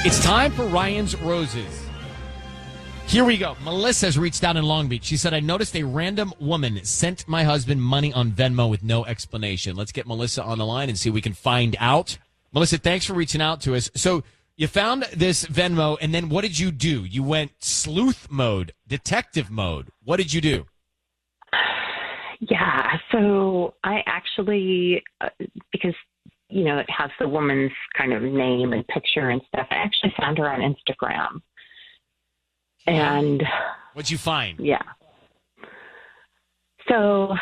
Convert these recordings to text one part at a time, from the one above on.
It's time for Ryan's Roses. Here we go. Melissa's reached out in Long Beach. She said, I noticed a random woman sent my husband money on Venmo with no explanation. Let's get Melissa on the line and see if we can find out. Melissa, thanks for reaching out to us. So you found this Venmo, and then what did you do? You went sleuth mode, detective mode. What did you do? Yeah, so I actually, because, you know, it has the woman's kind of name and picture and stuff, I actually found her on Instagram. And what'd you find? Yeah. So,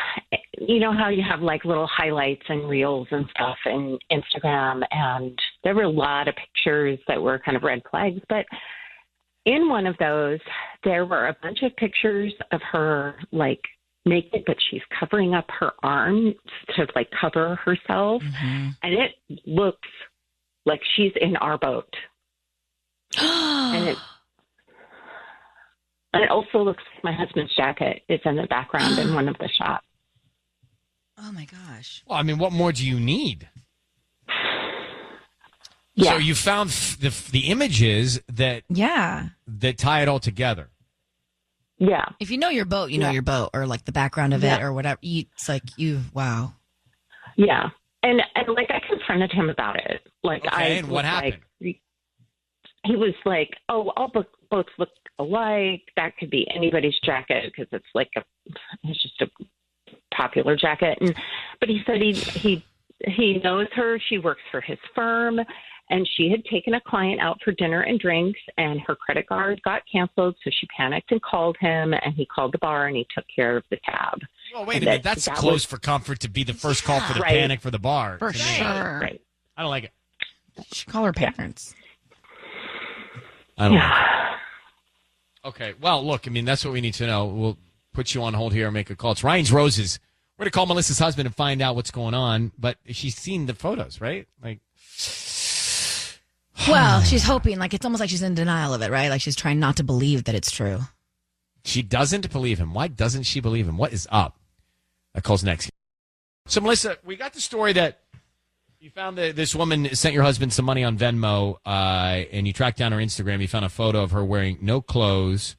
you know how you have like little highlights and reels and stuff in Instagram, and there were a lot of pictures that were kind of red flags, but in one of those, there were a bunch of pictures of her like naked, but she's covering up her arms to like cover herself. Mm-hmm. And it looks like she's in our boat. And it also looks like my husband's jacket is in the background in one of the shots. Oh, my gosh. Well, I mean, what more do you need? Yeah. So you found the images that tie it all together. Yeah. If you know your boat, you know your boat, or like the background of it or whatever. It's like wow. Yeah. And like I confronted him about it. Like and what happened? Like, he was like, "Oh, all boats look alike. That could be anybody's jacket because it's like it's just a popular jacket." But he said he knows her. She works for his firm, and she had taken a client out for dinner and drinks, and her credit card got canceled. So she panicked and called him, and he called the bar and he took care of the tab. Well, wait a minute. That's close for comfort to be the first call for the panic for the bar. For sure. Right. I don't like it. You should call her parents. I don't like it. Okay. Well, look, I mean, that's what we need to know. We'll put you on hold here and make a call. It's Ryan's Roses. We're going to call Melissa's husband and find out what's going on. But she's seen the photos, right? Like, well, she's hoping. Like, it's almost like she's in denial of it, right? Like she's trying not to believe that it's true. She doesn't believe him. Why doesn't she believe him? What is up? That call's next. So, Melissa, we got the story that you found that this woman sent your husband some money on Venmo, and you tracked down her Instagram. You found a photo of her wearing no clothes,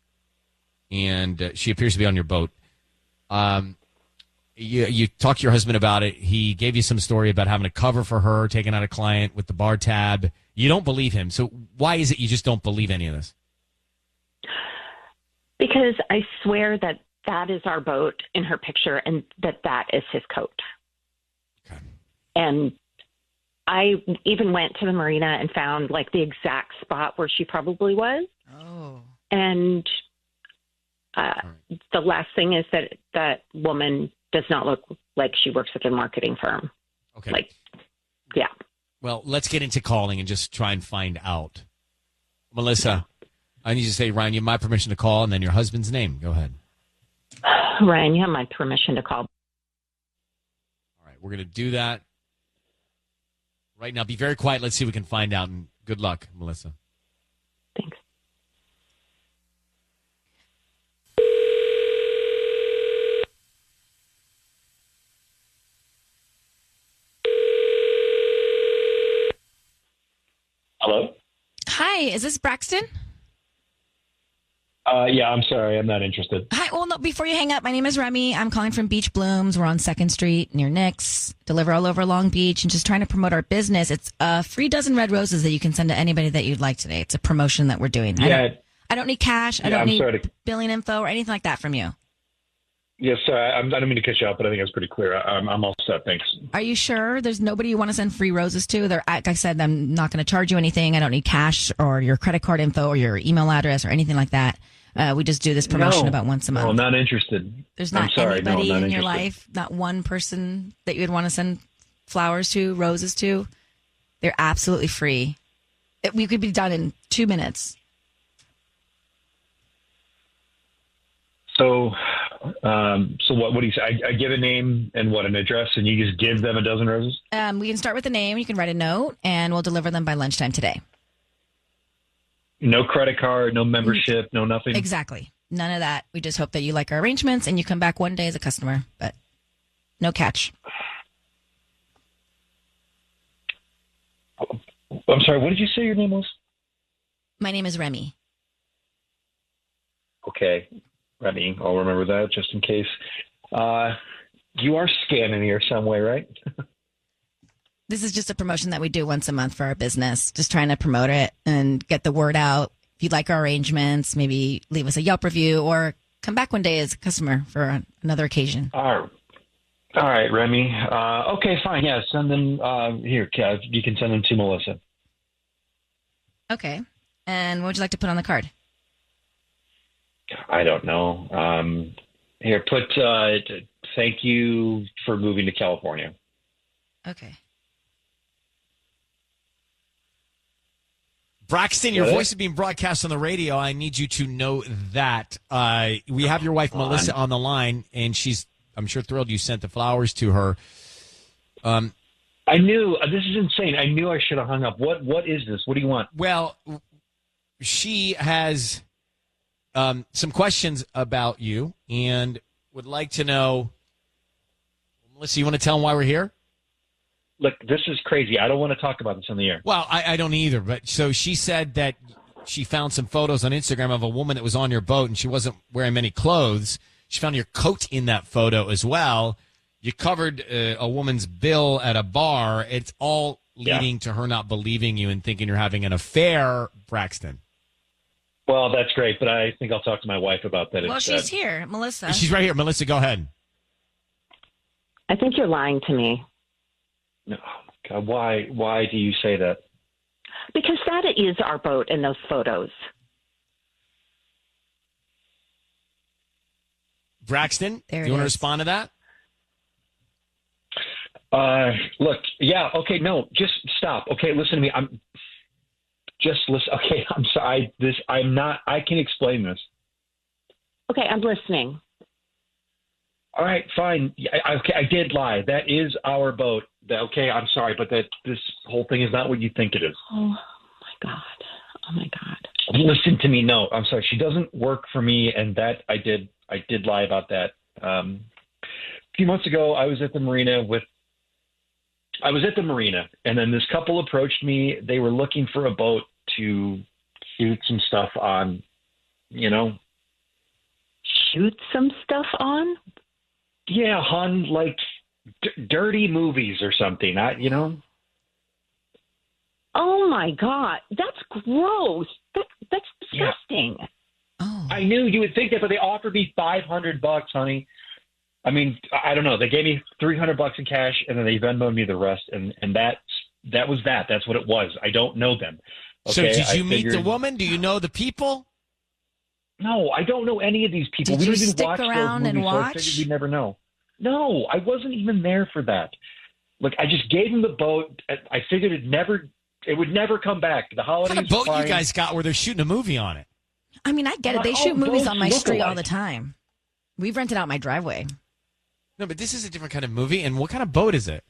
and she appears to be on your boat. You talked to your husband about it. He gave you some story about having a cover for her, taking out a client with the bar tab. You don't believe him. So why is it you just don't believe any of this? Because I swear that is our boat in her picture, and that is his coat. Okay. And I even went to the marina and found like the exact spot where she probably was. Oh. And the last thing is that woman does not look like she works at a marketing firm. Okay. Like, yeah. Well, let's get into calling and just try and find out. Melissa, I need you to say, Ryan, you have my permission to call, and then your husband's name. Go ahead. Ryan, you have my permission to call. All right, we're going to do that right now. Be very quiet. Let's see if we can find out, and good luck, Melissa. Thanks. Hello? Hi, is this Braxton? Yeah, I'm sorry. I'm not interested. Hi. Well, no, before you hang up, my name is Remy. I'm calling from Beach Blooms. We're on 2nd Street near Nick's. Deliver all over Long Beach and just trying to promote our business. It's a free dozen red roses that you can send to anybody that you'd like today. It's a promotion that we're doing. Yeah. I don't need cash. I don't need billing info or anything like that from you. Yes, I don't mean to cut you off, but I think it's pretty clear. I'm all set. Thanks. Are you sure there's nobody you want to send free roses to? Like I said, I'm not going to charge you anything. I don't need cash or your credit card info or your email address or anything like that. We just do this promotion about once a month. No, not interested. There's not anybody in your life, not one person that you would want to send flowers to, roses to. They're absolutely free. We could be done in 2 minutes. So what do you say? I give a name and an address, and you just give them a dozen roses? We can start with the name. You can write a note, and we'll deliver them by lunchtime today. No credit card, no membership, no nothing? Exactly. None of that. We just hope that you like our arrangements and you come back one day as a customer, but no catch. I'm sorry, what did you say your name was? My name is Remy. Okay, Remy, I'll remember that just in case. You are scamming me or some way, right? This is just a promotion that we do once a month for our business. Just trying to promote it and get the word out. If you like our arrangements, maybe leave us a Yelp review or come back one day as a customer for another occasion. All right, Remy. Okay, fine. Yeah, send them here. You can send them to Melissa. Okay. And what would you like to put on the card? I don't know. Here, put thank you for moving to California. Okay. Braxton, your voice is being broadcast on the radio. I need you to know that. We have your wife, Melissa, on the line, and she's, I'm sure, thrilled you sent the flowers to her. I knew. This is insane. I knew I should have hung up. What is this? What do you want? Well, she has some questions about you and would like to know, Melissa, you want to tell them why we're here? Look, this is crazy. I don't want to talk about this on the air. Well, I don't either. But so she said that she found some photos on Instagram of a woman that was on your boat and she wasn't wearing many clothes. She found your coat in that photo as well. You covered a woman's bill at a bar. It's all leading to her not believing you and thinking you're having an affair, Braxton. Well, that's great, but I think I'll talk to my wife about that. Well, she's here, Melissa. She's right here. Melissa, go ahead. I think you're lying to me. No, God, why do you say that? Because that is our boat in those photos. Braxton, do There you it want to is. respond to that? Look, yeah, okay, no, just stop. Okay, listen to me. Just listen. Okay, I'm sorry. I can explain this. Okay, I'm listening. All right, fine. Okay, I did lie. That is our boat. Okay, I'm sorry, but this whole thing is not what you think it is. Oh my God. Listen to me. No, I'm sorry. She doesn't work for me, and that I did lie about that. A few months ago, I was at the marina, and then this couple approached me. They were looking for a boat to shoot some stuff on, Shoot some stuff on? Yeah, on like dirty movies or something. Oh my God, that's gross. That's disgusting. Yeah. Oh. I knew you would think that, but they offered me $500, honey. I mean, I don't know. They gave me $300 in cash, and then they Venmoed me the rest, and that was that. That's what it was. I don't know them. Okay? So did you meet the woman? Do you know the people? No, I don't know any of these people. Did we you don't even stick watch around those and movies, so I watch? figured we'd never know. No, I wasn't even there for that. Look, I just gave him the boat. I figured it would never come back. The holidays. What kind of boat you guys got where they're shooting a movie on it? I mean, I get it. They All shoot movies boats on my look street all alike. the time. We've rented out my driveway. No, but this is a different kind of movie. And what kind of boat is it?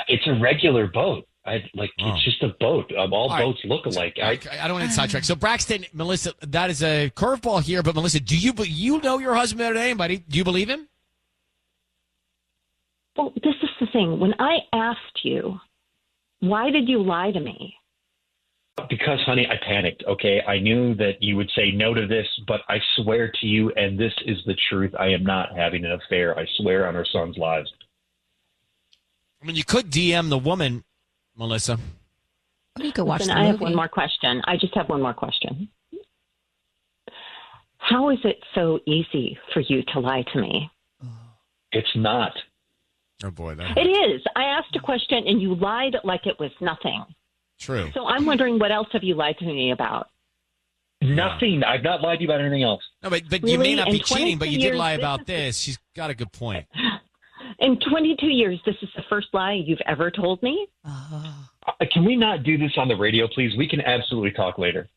It's a regular boat. It's just a boat. All right. boats look alike. I don't want to sidetrack. So Braxton, Melissa, that is a curveball here. But Melissa, do you know your husband better than anybody? Do you believe him? Well, this is the thing. When I asked you, why did you lie to me? Because, honey, I panicked, okay? I knew that you would say no to this, but I swear to you, and this is the truth, I am not having an affair. I swear on our son's lives. I mean, you could DM the woman, Melissa. Or you could watch Listen, the I movie. have one more question. I just have one more question. How is it so easy for you to lie to me? It's not. Oh, boy. It is. I asked a question and you lied like it was nothing. True. So I'm wondering, what else have you lied to me about? Nothing. I've not lied to you about anything else. No, but you Really? may not be In cheating, but you 22 did years, lie this about is- this. She's got a good point. In 22 years, this is the first lie you've ever told me? Can we not do this on the radio, please? We can absolutely talk later.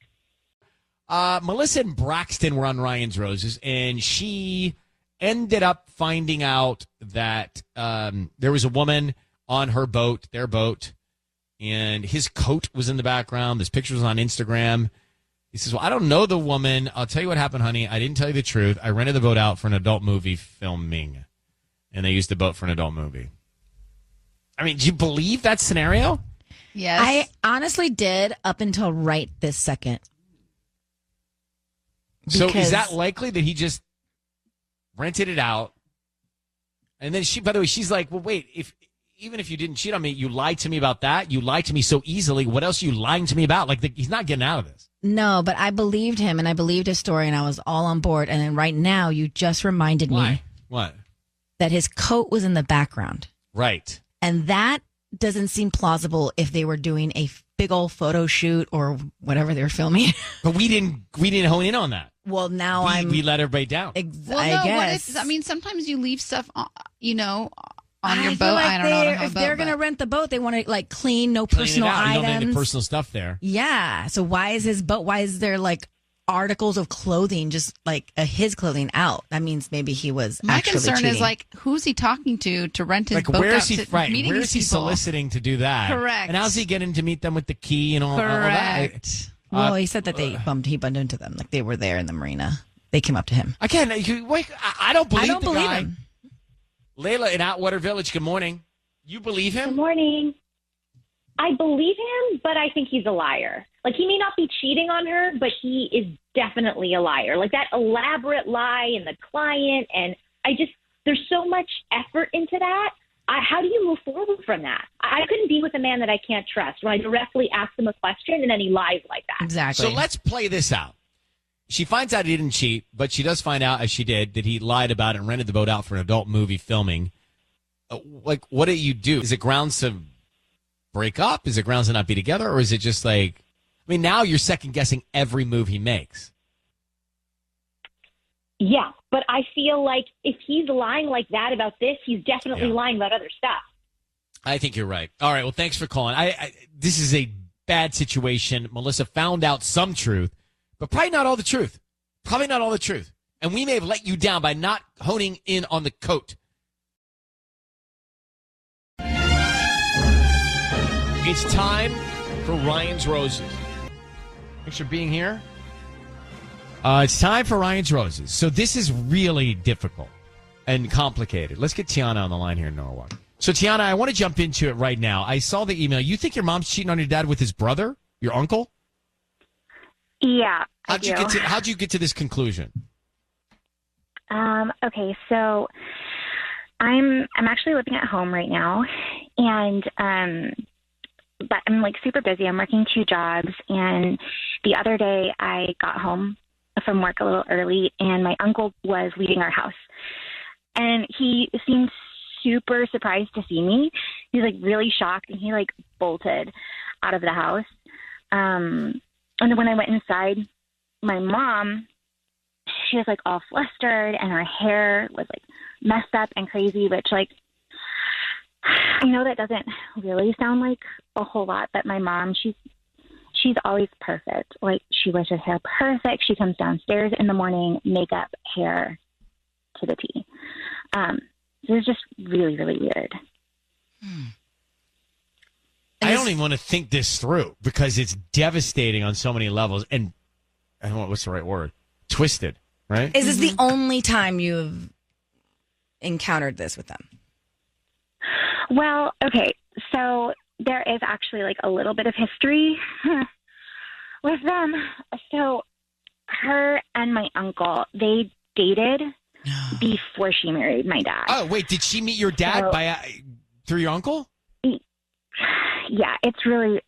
Melissa and Braxton were on Ryan's Roses, and she ended up finding out that there was a woman on her boat, their boat, and his coat was in the background. This picture was on Instagram. He says, well, I don't know the woman. I'll tell you what happened, honey. I didn't tell you the truth. I rented the boat out for an adult movie filming, and they used the boat for an adult movie. I mean, do you believe that scenario? Yes. I honestly did up until right this second. So is that likely that he just rented it out? And then by the way, she's like, well, wait, even if you didn't cheat on me, you lied to me about that. You lied to me so easily. What else are you lying to me about? Like, he's not getting out of this. No, but I believed him and I believed his story and I was all on board. And then right now, you just reminded me. What? That his coat was in the background. Right. And that doesn't seem plausible if they were doing a big old photo shoot or whatever they were filming. But we didn't hone in on that. Well, now we let everybody down. I guess. Sometimes you leave stuff, on your boat. Like I don't know how if they're going to rent the boat, they want to like clean, no personal items. You don't have any personal stuff there. Yeah. So why is his boat? Why is there like articles of clothing, just like his clothing out? That means maybe he was. My actually concern cheating. is like, who's he talking to rent his boat? Where is out he? to Right. meeting Where is he these people? soliciting to do that? Correct. And how's he getting to meet them with the key and all Correct. that? Well, he said that he bumped into them, like they were there in the marina. They came up to him. Again, I don't believe the guy. him. Layla in Atwater Village. Good morning. You believe him? Good morning. I believe him, but I think he's a liar. Like, he may not be cheating on her, but he is definitely a liar. Like, that elaborate lie and the client, and there's so much effort into that. How do you move forward from that? I couldn't be with a man that I can't trust when I directly ask him a question and then he lies like that. Exactly. So let's play this out. She finds out he didn't cheat, but she does find out, as she did, that he lied about it and rented the boat out for an adult movie filming. What do you do? Is it grounds to break up? Is it grounds to not be together? Or is it just like, now you're second guessing every move he makes. Yeah, but I feel like if he's lying like that about this, he's definitely lying about other stuff. I think you're right. All right, well, thanks for calling. This is a bad situation. Melissa found out some truth, but probably not all the truth. Probably not all the truth. And we may have let you down by not honing in on the coat. It's time for Ryan's Roses. Thanks for being here. It's time for Ryan's Roses. So this is really difficult and complicated. Let's get Tiana on the line here in Norwalk. So, Tiana, I want to jump into it right now. I saw the email. You think your mom's cheating on your dad with his brother, your uncle? Yeah, How'd you get to this conclusion? Okay, so I'm actually living at home right now, and but I'm like super busy. I'm working 2 jobs, and the other day I got home from work a little early, and my uncle was leaving our house, and he seemed super surprised to see me. He's like really shocked, and he like bolted out of the house. And then when I went inside, my mom, she was like all flustered, and her hair was like messed up and crazy, which like, I know that doesn't really sound like a whole lot, but my mom, she's always perfect. Like, she wears her hair perfect. She comes downstairs in the morning, makeup, hair to the T. So it was just really, really weird. I don't even want to think this through because it's devastating on so many levels. And I don't know what's the right word. Twisted, right? Is this the only time you've encountered this with them? Well, okay, so there is actually like a little bit of history with them. So her and my uncle, they dated before she married my dad. Oh, wait, did she meet your dad through your uncle? Yeah, it's really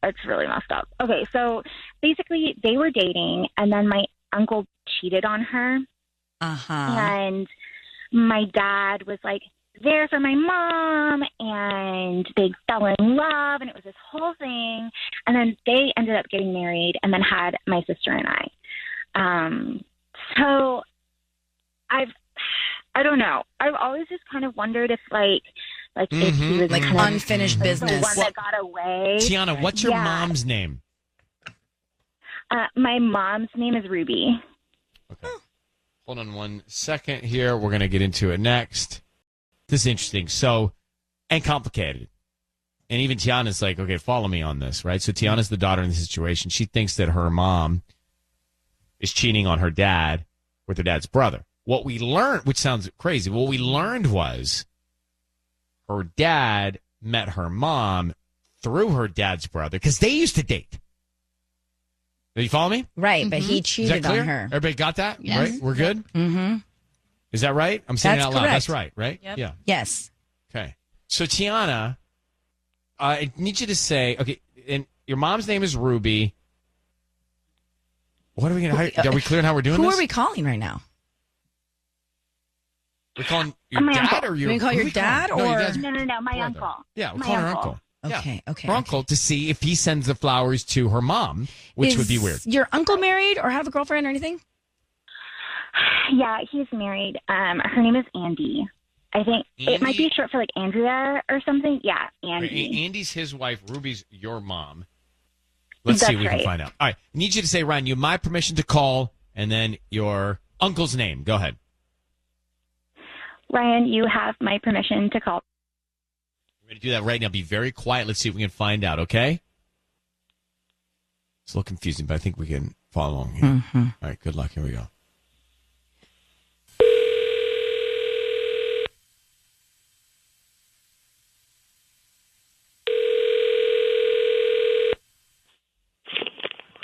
messed up. Okay, so basically they were dating, and then my uncle cheated on her. And my dad was like there for my mom, and they fell in love, and it was this whole thing. And then they ended up getting married, and then had my sister and I. So I don't know. I've always just kind of wondered if if he was like kind of unfinished business. the one that got away. Tiana, what's your mom's name? My mom's name is Ruby. Okay. Hold on one second here. We're going to get into it next. This is interesting. So, and complicated. And even Tiana's like, okay, follow me on this, right? So Tiana's the daughter in the situation. She thinks that her mom is cheating on her dad with her dad's brother. What we learned, which sounds crazy, what we learned was her dad met her mom through her dad's brother because they used to date. Do you follow me? Right, but he cheated on her. Everybody got that? Yes. Right? We're good? Mm-hmm. Is that right? I'm saying it That's out loud. correct. That's right, right? Yep. Yeah. Yes. Okay. So, Tiana, I need you to say, okay, and your mom's name is Ruby. What are we going to, are we clear on how we're doing Who this? are we calling right now? We're calling your My dad uncle. or your... We can call who your are we calling? dad No, your or- dad's No, my brother. uncle. Yeah, we're My calling her uncle. uncle. Yeah. Okay. Her uncle to see if he sends the flowers to her mom, which would be weird. Is your uncle married or have a girlfriend or anything? Yeah, he's married. Her name is Andy. I think it might be short for like Andrea or something. Yeah, Andy. Andy's his wife. Ruby's your mom. Let's see That's if we can right. find out. All right. I need you to say, Ryan, you have my permission to call, and then your uncle's name. Go ahead. Ryan, you have my permission to call. We're going to do that right now. Be very quiet. Let's see if we can find out, okay? It's a little confusing, but I think we can follow along here. Mm-hmm. All right. Good luck. Here we go.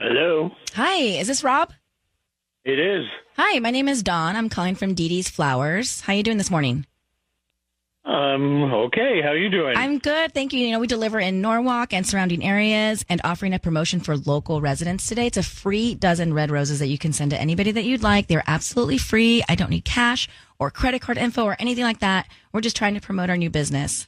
Hello. Hi, is this Rob? It is. Hi, my name is Dawn. I'm calling from Dee Dee's Flowers. How you doing this morning? Okay. How you doing? I'm good, thank you. You know, we deliver in Norwalk and surrounding areas and offering a promotion for local residents today. It's a free dozen red roses that you can send to anybody that you'd like. They're absolutely free. I don't need cash or credit card info or anything like that. We're just trying to promote our new business.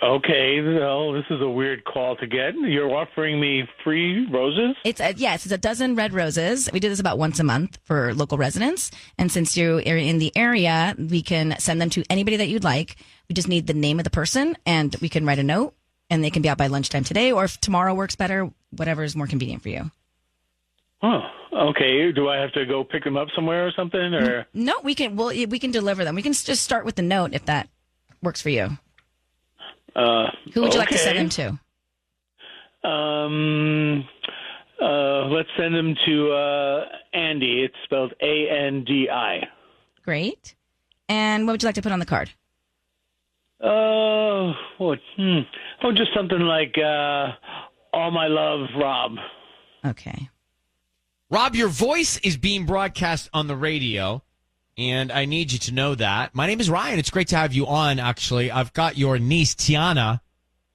Okay. Well, this is a weird call to get. You're offering me free roses? It's a dozen red roses. We do this about once a month for local residents. And since you're in the area, we can send them to anybody that you'd like. We just need the name of the person and we can write a note and they can be out by lunchtime today, or if tomorrow works better, whatever is more convenient for you. Oh, okay. Do I have to go pick them up somewhere or something? Or No, we can deliver them. We can just start with the note if that works for you. Who would you like to send them to? Let's send them to Andy. It's spelled Andi. Great. And what would you like to put on the card? Just something like all my love, Rob. Okay. Rob, your voice is being broadcast on the radio, and I need you to know that. My name is Ryan. It's great to have you on, actually. I've got your niece, Tiana,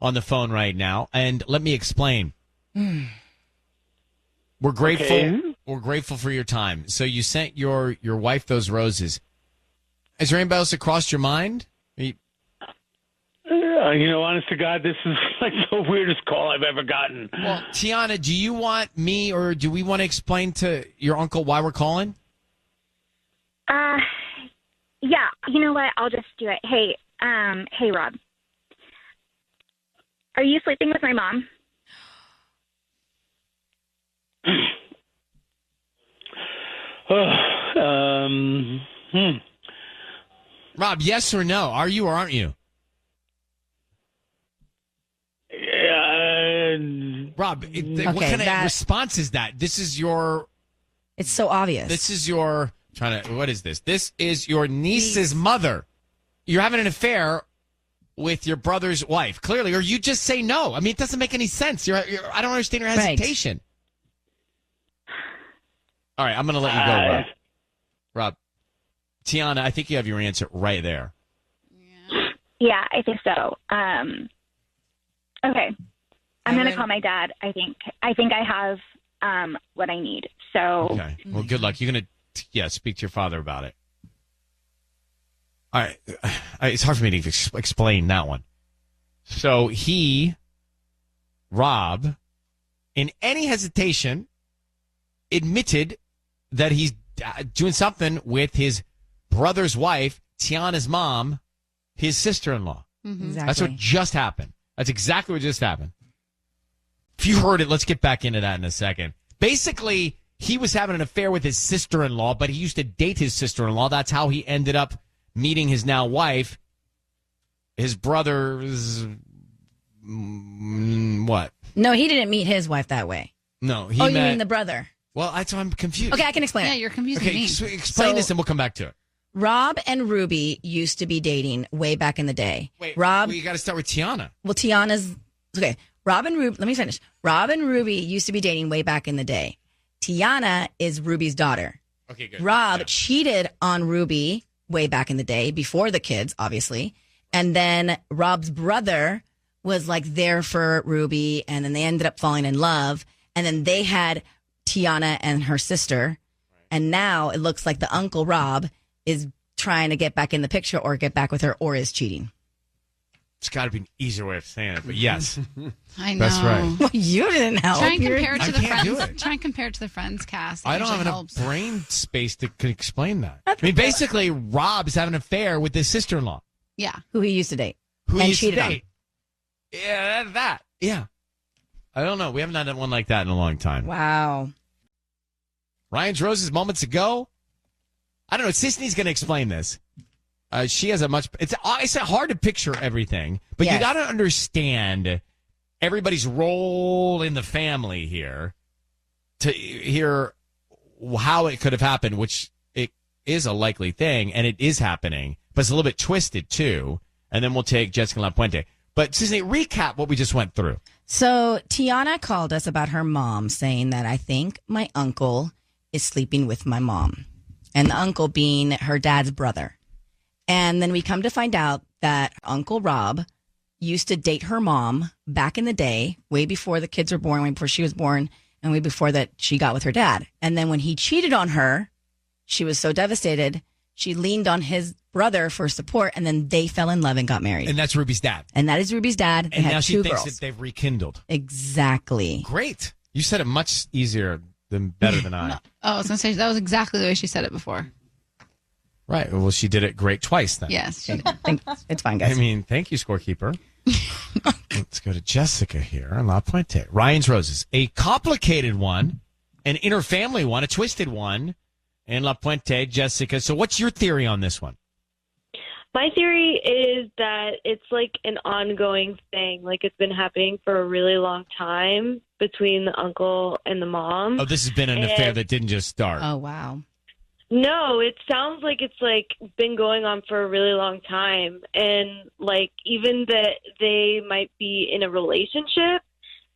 on the phone right now, and let me explain. We're grateful. Okay. We're grateful for your time. So you sent your wife those roses. Is there anybody else that crossed your mind? Honest to God, this is like the weirdest call I've ever gotten. Well, Tiana, do you want me or do we want to explain to your uncle why we're calling? Yeah. You know what? I'll just do it. Hey, Rob. Are you sleeping with my mom? Rob, yes or no? Are you or aren't you? Rob, what kind of response is that? This is your... It's so obvious. This is your... What is this? This is your niece's mother. You're having an affair with your brother's wife, clearly, or you just say no. I mean, it doesn't make any sense. I don't understand your hesitation. Right. All right, I'm going to let you go, Rob. Rob, Tiana, I think you have your answer right there. Yeah, I think so. Okay. I'm going to call my dad. I think I have what I need. So okay. Well, good luck. You're going to speak to your father about it. All right. It's hard for me to explain that one. So Rob, in any hesitation, admitted that he's doing something with his brother's wife, Tiana's mom, his sister-in-law. Mm-hmm. Exactly. That's what just happened. That's exactly what just happened. If you heard it, let's get back into that in a second. Basically, he was having an affair with his sister-in-law, but he used to date his sister-in-law. That's how he ended up meeting his now wife. His brother's... what? No, he didn't meet his wife that way. No, you mean the brother? Well, I'm confused. Okay, I can explain it. Yeah, you're confusing me. Explain this and we'll come back to it. Rob and Ruby used to be dating way back in the day. Wait, Rob, we got to start with Tiana. well, Tiana's okay. Rob and Ruby, let me finish. Rob and Ruby used to be dating way back in the day. Tiana is Ruby's daughter. Okay, good. Rob cheated on Ruby way back in the day, before the kids, obviously. And then Rob's brother was like there for Ruby, and then they ended up falling in love. And then they had Tiana and her sister. And now it looks like the Uncle Rob is trying to get back in the picture or get back with her or is cheating. It's got to be an easier way of saying it, but yes. I know. That's right. Well, you didn't help. Try and compare it to I the can't do Friends. it. Try and compare it to the Friends cast. That I don't have usually enough helps. brain space to could explain that. I mean, basically, Rob's having an affair with his sister-in-law. Yeah. Who he used to date. Who And used to cheated on. date. Yeah, that. Yeah. I don't know. We haven't done one like that in a long time. Wow. Ryan's Roses moments ago. I don't know. Sisney's going to explain this. She has a much. It's hard to picture everything, but you Yes. got to understand everybody's role in the family here to hear how it could have happened, which it is a likely thing, and it is happening, but it's a little bit twisted too. And then we'll take Jessica La Puente. But Sisney, recap what we just went through. So Tiana called us about her mom, saying that I think my uncle is sleeping with my mom, and the uncle being her dad's brother. And then we come to find out that Uncle Rob used to date her mom back in the day, way before the kids were born, way before she was born, and way before that she got with her dad. And then when he cheated on her, she was so devastated, she leaned on his brother for support, and then they fell in love and got married. And that's Ruby's dad. And that is Ruby's dad. They And had now she two thinks girls. that they've rekindled. Exactly. Great. You said it much easier than better than I. Oh, I was going to say, that was exactly the way she said it before. Right. Well, she did it great twice then. Yes. She did. It's fine, I guys. mean, thank you, scorekeeper. Let's go to Jessica here on La Puente. Ryan's Roses. A complicated one, an inter-family one, a twisted one in La Puente. Jessica, so what's your theory on this one? My theory is that it's like an ongoing thing. Like it's been happening for a really long time between the uncle and the mom. Oh, this has been an affair that didn't just start. Oh, wow. No, it sounds like it's like been going on for a really long time. And like even that they might be in a relationship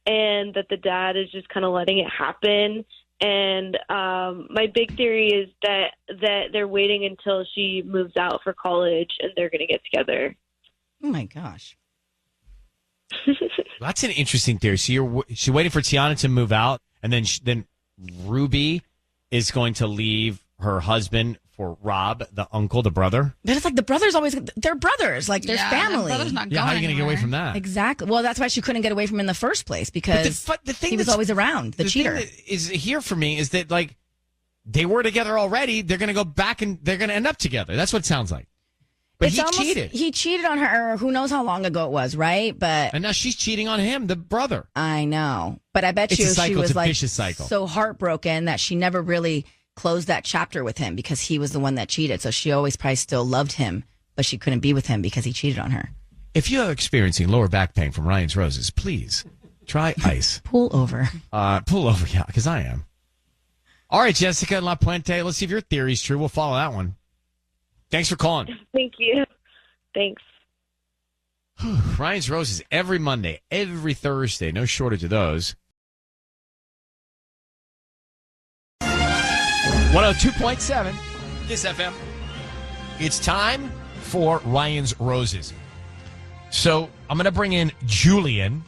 and that the dad is just kind of letting it happen. And my big theory is that they're waiting until she moves out for college and they're going to get together. Oh, my gosh. That's an interesting theory. So she's waiting for Tiana to move out, and then Ruby is going to leave her husband for Rob, the uncle, the brother. But it's like the brothers they're brothers. Like, they're Yeah, family. the brother's not Yeah, how are you going to get away from that? Exactly. Well, that's why she couldn't get away from him in the first place, because But the thing he was that's- always around, the cheater. thing that is here for me is that, like, they were together already. They're going to go back and they're going to end up together. That's what it sounds like. But It's he almost- cheated. He cheated on her. Who knows how long ago it was, right? But And now she's cheating on him, the brother. I know. But I bet It's you a cycle. she It's was a like vicious cycle. so heartbroken that she never really closed that chapter with him because he was the one that cheated. So she always probably still loved him, but she couldn't be with him because he cheated on her. If you're experiencing lower back pain from Ryan's Roses, please try ice. Pull over. Pull over, yeah, because I am. All right, Jessica and La Puente, let's see if your theory's true. We'll follow that one. Thanks for calling. Thank you. Thanks. Ryan's Roses every Monday, every Thursday. No shortage of those. 102.7 Kiss FM. It's time for Ryan's Roses. So I'm going to bring in Julian.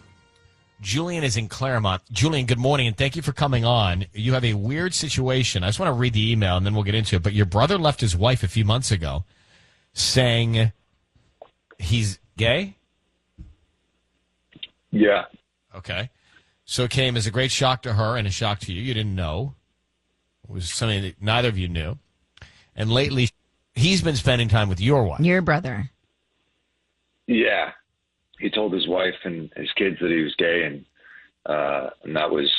Julian is in Claremont. Julian, good morning, and thank you for coming on. You have a weird situation. I just want to read the email, and then we'll get into it. But your brother left his wife a few months ago saying he's gay? Yeah. Okay. So it came as a great shock to her and a shock to you. You didn't know. It was something that neither of you knew. And lately, he's been spending time with your wife. Your brother. Yeah. He told his wife and his kids that he was gay, and that was,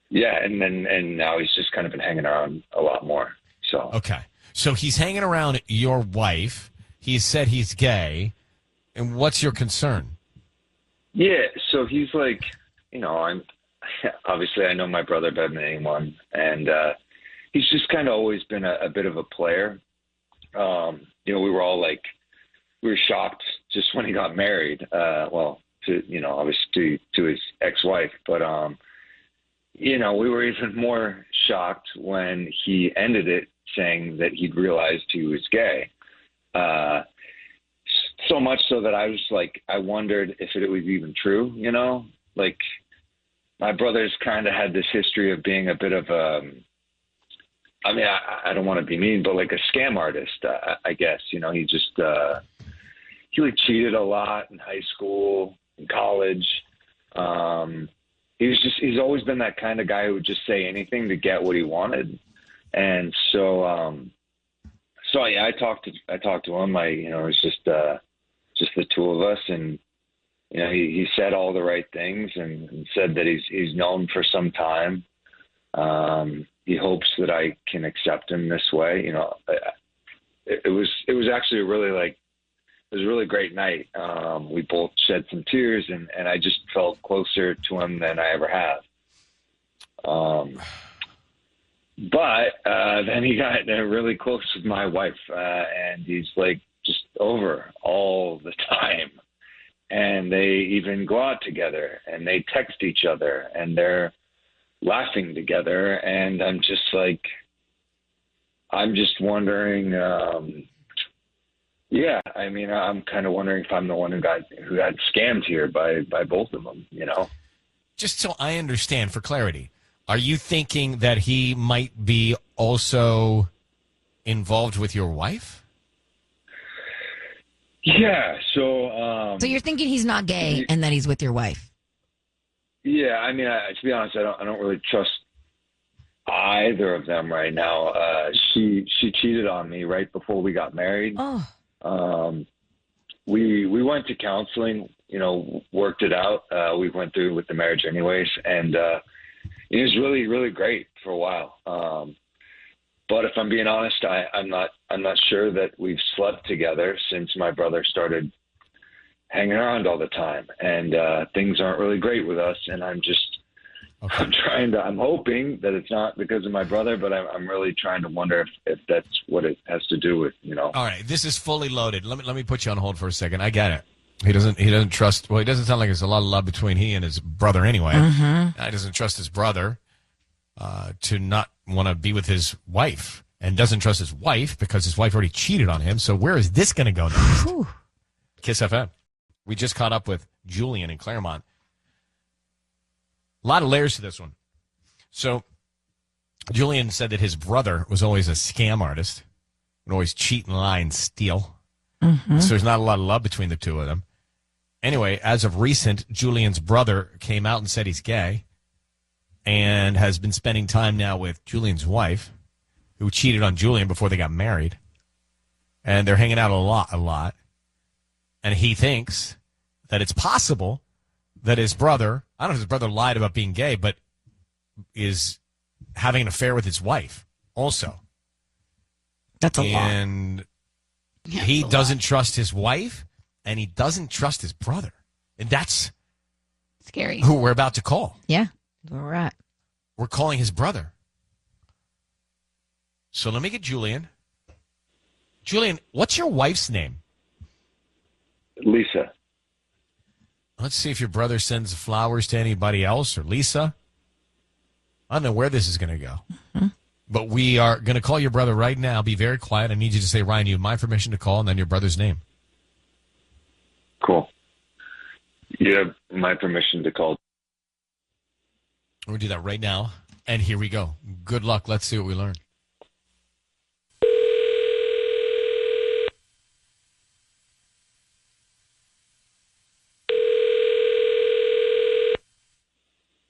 yeah. And now he's just kind of been hanging around a lot more. So Okay. So he's hanging around your wife. He said he's gay. And what's your concern? yeah. So he's like, I'm obviously I know my brother better than anyone, and he's just kind of always been a bit of a player. We were all like, we were shocked just when he got married. Obviously to his ex-wife, but we were even more shocked when he ended it, saying that he'd realized he was gay. So much so that I was like, I wondered if it was even true. Like my brother's kind of had this history of being a bit of I don't want to be mean, but like a scam artist, I guess. He just he like cheated a lot in high school, in college. He's always been that kind of guy who would just say anything to get what he wanted. And so I talked to him. It was just the two of us, and he said all the right things and said that he's known for some time. He hopes that I can accept him this way. It was actually it was a really great night. We both shed some tears, and I just felt closer to him than I ever have. But then he got really close with my wife, and he's like just over all the time. And they even go out together, and they text each other, and they're laughing together. And I'm just wondering. I'm kind of wondering if I'm the one who got scammed here by both of them. Just so I understand, for clarity, are you thinking that he might be also involved with your wife? Yeah. So you're thinking he's not gay and that he's with your wife? Yeah. To be honest, I don't really trust either of them right now. She cheated on me right before we got married. Oh. We went to counseling, worked it out. We went through with the marriage anyways. And, it was really, really great for a while. But if I'm being honest, I'm not sure that we've slept together since my brother started hanging around all the time, and, things aren't really great with us. And I'm hoping that it's not because of my brother, but I'm really trying to wonder if that's what it has to do with, All right. This is fully loaded. Let me put you on hold for a second. I get it. He doesn't trust, well, he doesn't sound like there's a lot of love between he and his brother anyway. Mm-hmm. He doesn't trust his brother, to not want to be with his wife, and doesn't trust his wife because his wife already cheated on him. So where is this going to go next? Whew. Kiss FM. We just caught up with Julian in Claremont. A lot of layers to this one. So Julian said that his brother was always a scam artist, would always cheat and lie and steal. Mm-hmm. So there's not a lot of love between the two of them. Anyway, as of recent, Julian's brother came out and said he's gay and has been spending time now with Julian's wife, who cheated on Julian before they got married. And they're hanging out a lot. And he thinks that it's possible that his brother, I don't know if his brother lied about being gay, but is having an affair with his wife also. That's a lot. And he doesn't trust his wife, and he doesn't trust his brother. And that's scary. Who we're about to call. Yeah, where we're at. We're calling his brother. So let me get Julian. Julian, what's your wife's name? Lisa. Let's see if your brother sends flowers to anybody else, or Lisa. I don't know where this is going to go. Mm-hmm. But we are going to call your brother right now. Be very quiet. I need you to say, Ryan, you have my permission to call, and then your brother's name. Cool. You have my permission to call. We'll do that right now. And here we go. Good luck. Let's see what we learn.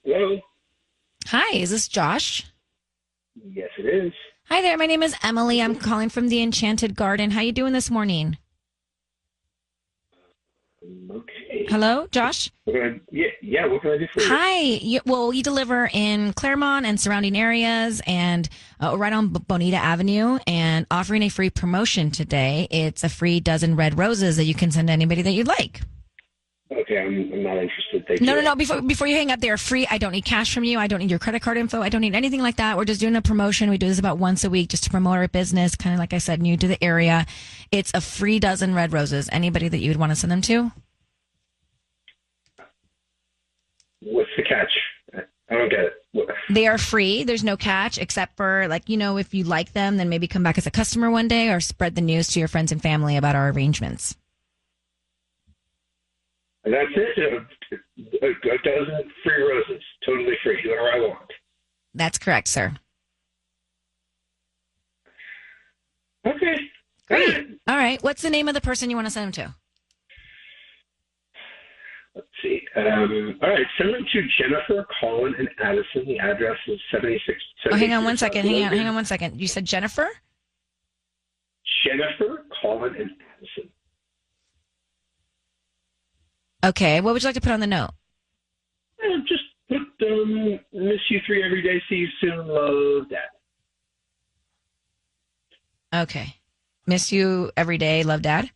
Hello. Hi, is this Josh? Yes, it is. Hi there. My name is Emily. I'm calling from the Enchanted Garden. How you doing this morning? Okay. Hello, Josh? What can I do for you? Hi. We deliver in Claremont and surrounding areas, and right on Bonita Avenue, and offering a free promotion today. It's a free dozen red roses that you can send to anybody that you'd like. Okay. okay, I'm not interested. Thank you. No. Before you hang up, they are free. I don't need cash from you. I don't need your credit card info. I don't need anything like that. We're just doing a promotion. We do this about once a week just to promote our business. Kind of like I said, new to the area. It's a free dozen red roses. Anybody that you would want to send them to? What's the catch? I don't get it. They are free. There's no catch except for, like, if you like them, then maybe come back as a customer one day or spread the news to your friends and family about our arrangements. And that's it. A dozen free roses. Totally free. Whatever I want. That's correct, sir. Okay. Great. All right. What's the name of the person you want to send them to? Let's see. All right. Send them to Jennifer, Colin, and Addison. The address is 76. Oh, hang on one second. Hang on one second. You said Jennifer? Jennifer, Colin, and Addison. Okay. What would you like to put on the note? Just put miss you 3 every day. See you soon. Love, Dad. Okay. Miss you every day. Love, Dad?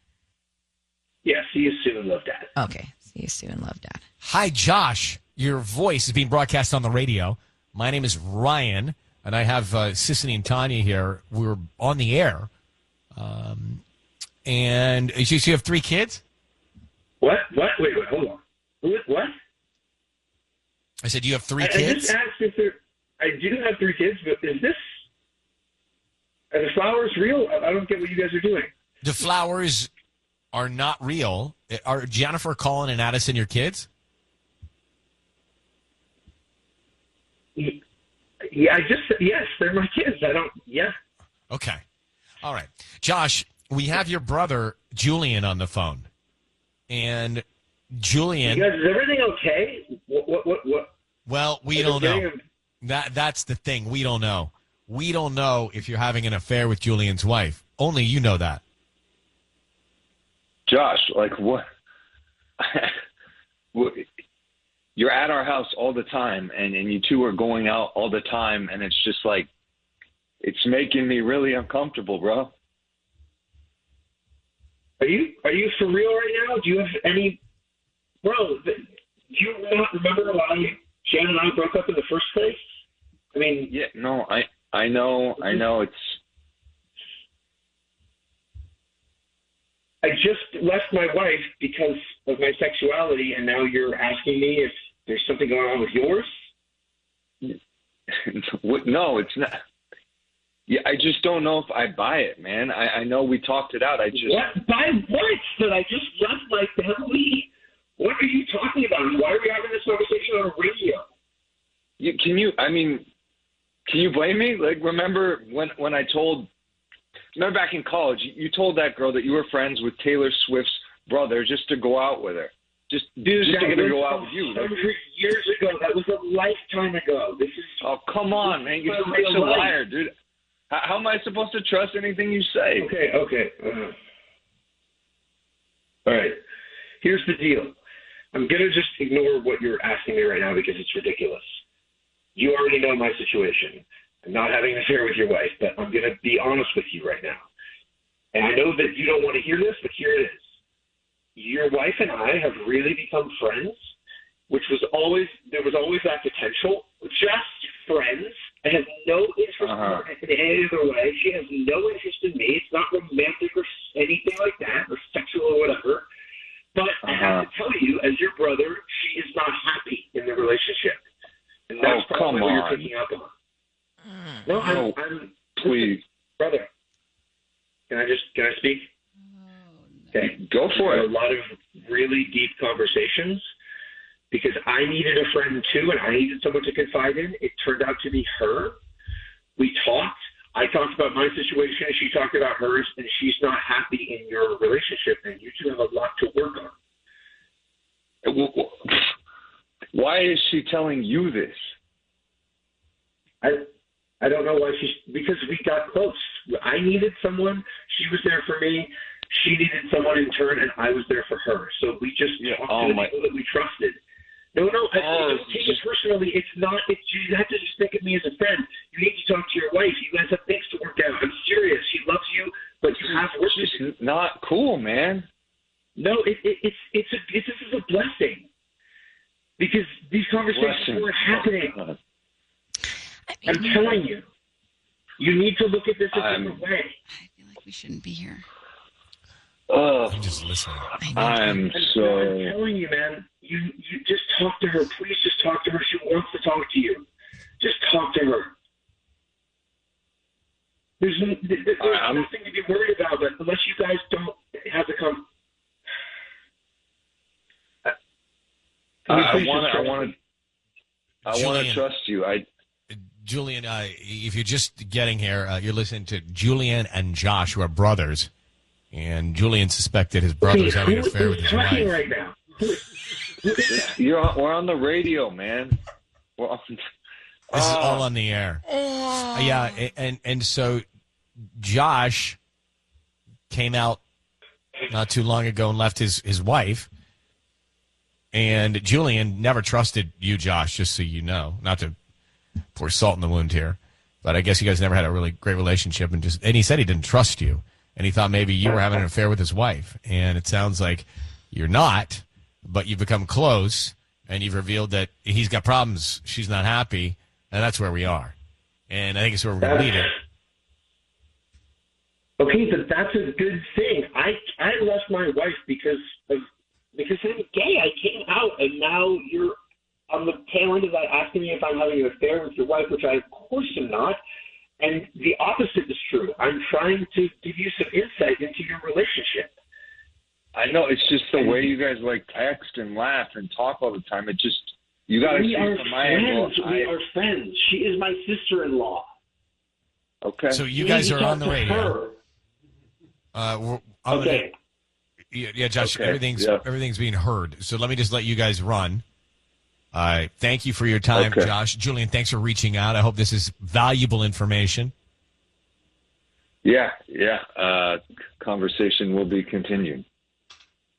Yeah. See you soon. Love, Dad. Okay. See you soon. Love, Dad. Hi, Josh. Your voice is being broadcast on the radio. My name is Ryan, and I have Sissany and Tanya here. We're on the air. And you have 3 kids? What? Wait, hold on. What? I said you have 3 kids? I just asked if I do have 3 kids, but are the flowers real? I don't get what you guys are doing. The flowers are not real. Are Jennifer, Colin, and Addison your kids? Yeah, yes, they're my kids. Yeah. Okay. All right. Josh, we have your brother, Julian, on the phone. And Julian... You guys, is everything okay? What? Well, we don't know. That's the thing. We don't know. We don't know if you're having an affair with Julian's wife. Only you know that. Josh, like what? You're at our house all the time, and you two are going out all the time, and it's just like, it's making me really uncomfortable, bro. Are you for real right now? Do you have any... Bro, do you not remember why Jan and I broke up in the first place? I mean... Yeah, no, I know it's... I just left my wife because of my sexuality, and now you're asking me if there's something going on with yours? No, it's not. Yeah, I just don't know if I buy it, man. I know we talked it out. What? Buy what? That I just left my family? What are you talking about? Why are we having this conversation on radio? Can you blame me? Like, remember when I told... Remember back in college, you told that girl that you were friends with Taylor Swift's brother just to go out with her. Just to get her to go out with you. 100 years ago. That was a lifetime ago. This is... Oh, come on, man. You're such a liar, dude. How am I supposed to trust anything you say? Okay. All right. Here's the deal. I'm going to just ignore what you're asking me right now because it's ridiculous. You already know my situation. I'm not having an affair with your wife, but I'm going to be honest with you right now. And I know that you don't want to hear this, but here it is. Your wife and I have really become friends, there was always that potential. Just friends. I have no interest in her in any other way. She has no interest in me. It's not romantic or anything like that, or sexual or whatever. But I have to tell you, as your brother, she is not happy in the relationship. And that's probably what you're picking up on. No, I'm please, brother. Can I speak? Okay, go for it. A lot of really deep conversations because I needed a friend too, and I needed someone to confide in. It turned out to be her. We talked. I talked about my situation, and she talked about hers, and she's not happy in your relationship, and you two have a lot to work on. Why is she telling you this? I don't know why because we got close. I needed someone. She was there for me. She needed someone in turn, and I was there for her. So we just talked to the people that we trusted. No, I don't take it personally. You have to just think of me as a friend. You need to talk to your wife. You guys have things to work out. I'm serious. She loves you, but you have work to do. Not cool, man. No, this is a blessing. because these conversations weren't happening. I'm telling you, you need to look at this a different way. I feel like we shouldn't be here. I'm just listening. I'm telling you, man, you just talk to her. Please just talk to her. She wants to talk to you. Just talk to her. There's nothing to be worried about, but unless you guys don't have the I want to trust you. Julian, if you're just getting here, you're listening to Julian and Josh, who are brothers. And Julian suspected his brother was having an affair with his wife. Right now? We're on the radio, man. This is all on the air. Yeah, and so Josh came out not too long ago and left his wife. And Julian never trusted you, Josh, just so you know. Not to pour salt in the wound here. But I guess you guys never had a really great relationship. And he said he didn't trust you. And he thought maybe you were having an affair with his wife. And it sounds like you're not, but you've become close. And you've revealed that he's got problems. She's not happy. And that's where we are. And I think it's where we're going to lead it. Okay, but that's a good thing. I left my wife because I'm gay. I came out, and now you're on the tail end of that asking me if I'm having an affair with your wife, which I, of course, am not. And the opposite is true. I'm trying to give you some insight into your relationship. I know. It's just the way you guys text and laugh and talk all the time. It just, you got to see from my angle. We are friends. She is my sister-in-law. Okay. So you guys are on the radio. Okay. Yeah, Josh, okay. everything's being heard. So let me just let you guys run. Thank you for your time, Josh. Julian, thanks for reaching out. I hope this is valuable information. Yeah. Conversation will be continued.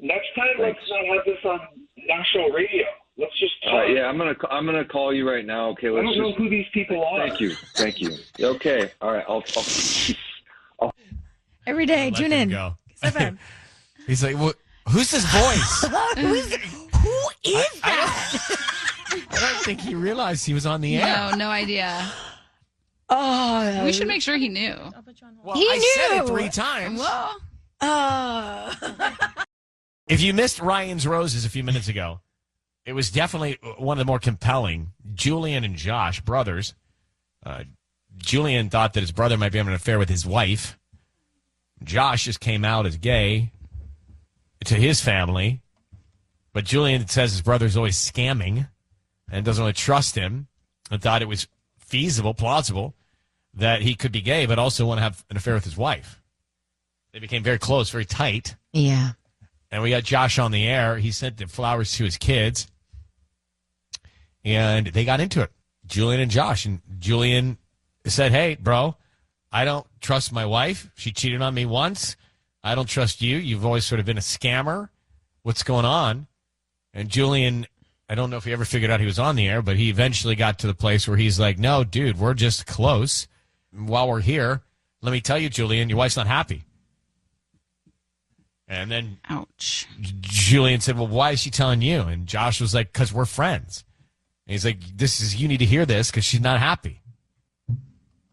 Next time, let's not have this on national radio. Let's just talk. Yeah, I'm gonna call you right now. Okay, I don't know who these people are. Thank you. Okay, all right. I'll Every day, tune in. Go. He's like, well, who's this voice? Who is that? I don't think he realized he was on the air. No idea. Oh, we should make sure he knew. Well, I said it 3 times. Well, if you missed Ryan's Roses a few minutes ago, it was definitely one of the more compelling. Julian and Josh, brothers. Julian thought that his brother might be having an affair with his wife. Josh just came out as gay to his family. But Julian says his brother's always scamming and doesn't really trust him and thought it was feasible, plausible, that he could be gay but also want to have an affair with his wife. They became very close, very tight. Yeah. And we got Josh on the air. He sent the flowers to his kids. And they got into it, Julian and Josh. And Julian said, hey, bro, I don't trust my wife. She cheated on me once. I don't trust you. You've always sort of been a scammer. What's going on? And Julian, I don't know if he ever figured out he was on the air, but he eventually got to the place where he's like, no, dude, we're just close. While we're here, let me tell you, Julian, your wife's not happy. And then ouch. Julian said, well, why is she telling you? And Josh was like, because we're friends. And he's like, you need to hear this because she's not happy.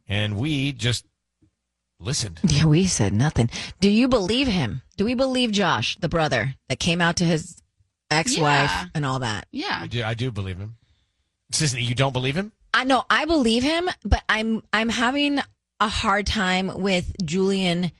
And we just listened. Yeah, we said nothing. Do you believe him? Do we believe Josh, the brother that came out to his ex-wife and all that? Yeah. I do believe him. You don't believe him? I know I believe him, but I'm having a hard time with Julian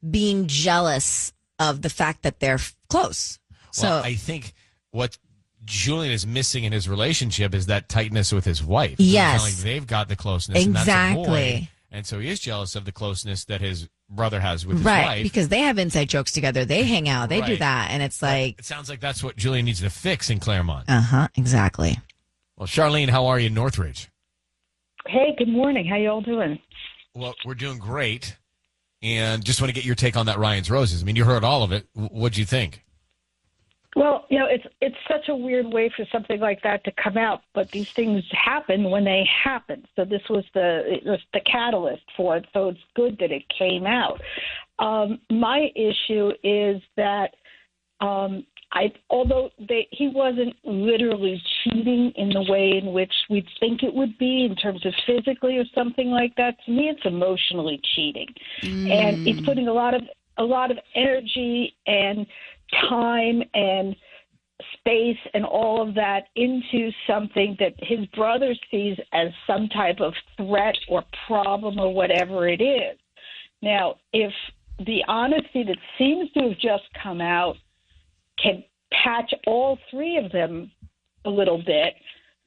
being jealous of the fact that they're close. Well, I think what Julian is missing in his relationship is that tightness with his wife. Yes. Like they've got the closeness. Exactly. And that's a boy, and so he is jealous of the closeness that his brother has with his wife. Right, because they have inside jokes together. They hang out. They do that. And it's like... It sounds like that's what Julian needs to fix in Claremont. Uh-huh, exactly. Well, Charlene, how are you in Northridge? Hey, good morning. How you all doing? Well, we're doing great. And just want to get your take on that Ryan's Roses. I mean, you heard all of it. What'd you think? Well, it's such a weird way for something like that to come out, but these things happen when they happen. So this was the catalyst for it. So it's good that it came out. My issue is that He wasn't literally cheating in the way in which we'd think it would be in terms of physically or something like that. To me, it's emotionally cheating, and he's putting a lot of energy and time and space and all of that into something that his brother sees as some type of threat or problem or whatever it is. Now, if the honesty that seems to have just come out can patch all three of them a little bit,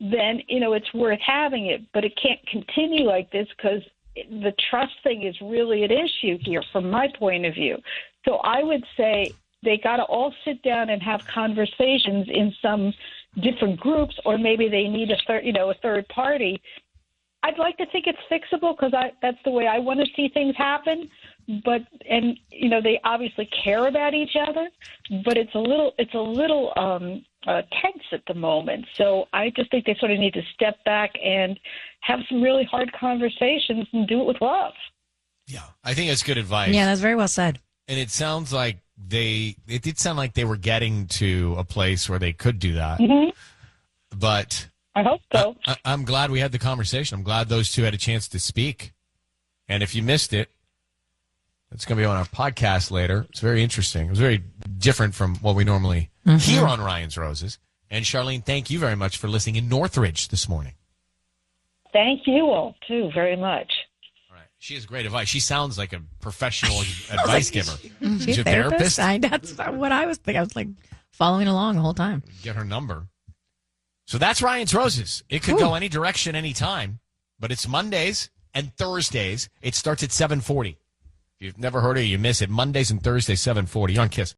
then, it's worth having it. But it can't continue like this because the trust thing is really an issue here from my point of view. So I would say they got to all sit down and have conversations in some different groups, or maybe they need a third party. I'd like to think it's fixable because that's the way I want to see things happen. But they obviously care about each other, but it's a little tense at the moment. So I just think they sort of need to step back and have some really hard conversations and do it with love. Yeah, I think that's good advice. Yeah, that's very well said. And it sounds like it did sound like they were getting to a place where they could do that. Mm-hmm. But I hope so. I'm glad we had the conversation. I'm glad those two had a chance to speak. And if you missed it, it's going to be on our podcast later. It's very interesting. It was very different from what we normally hear on Ryan's Roses. And Charlene, thank you very much for listening in Northridge this morning. Thank you all, too, very much. All right. She has great advice. She sounds like a professional advice giver. She's a therapist? That's what I was thinking. I was like following along the whole time. Get her number. So that's Ryan's Roses. It could go any direction, anytime. But it's Mondays and Thursdays. It starts at 7:40. If you've never heard it, you miss it. Mondays and Thursdays, 7:40. You're on KISS.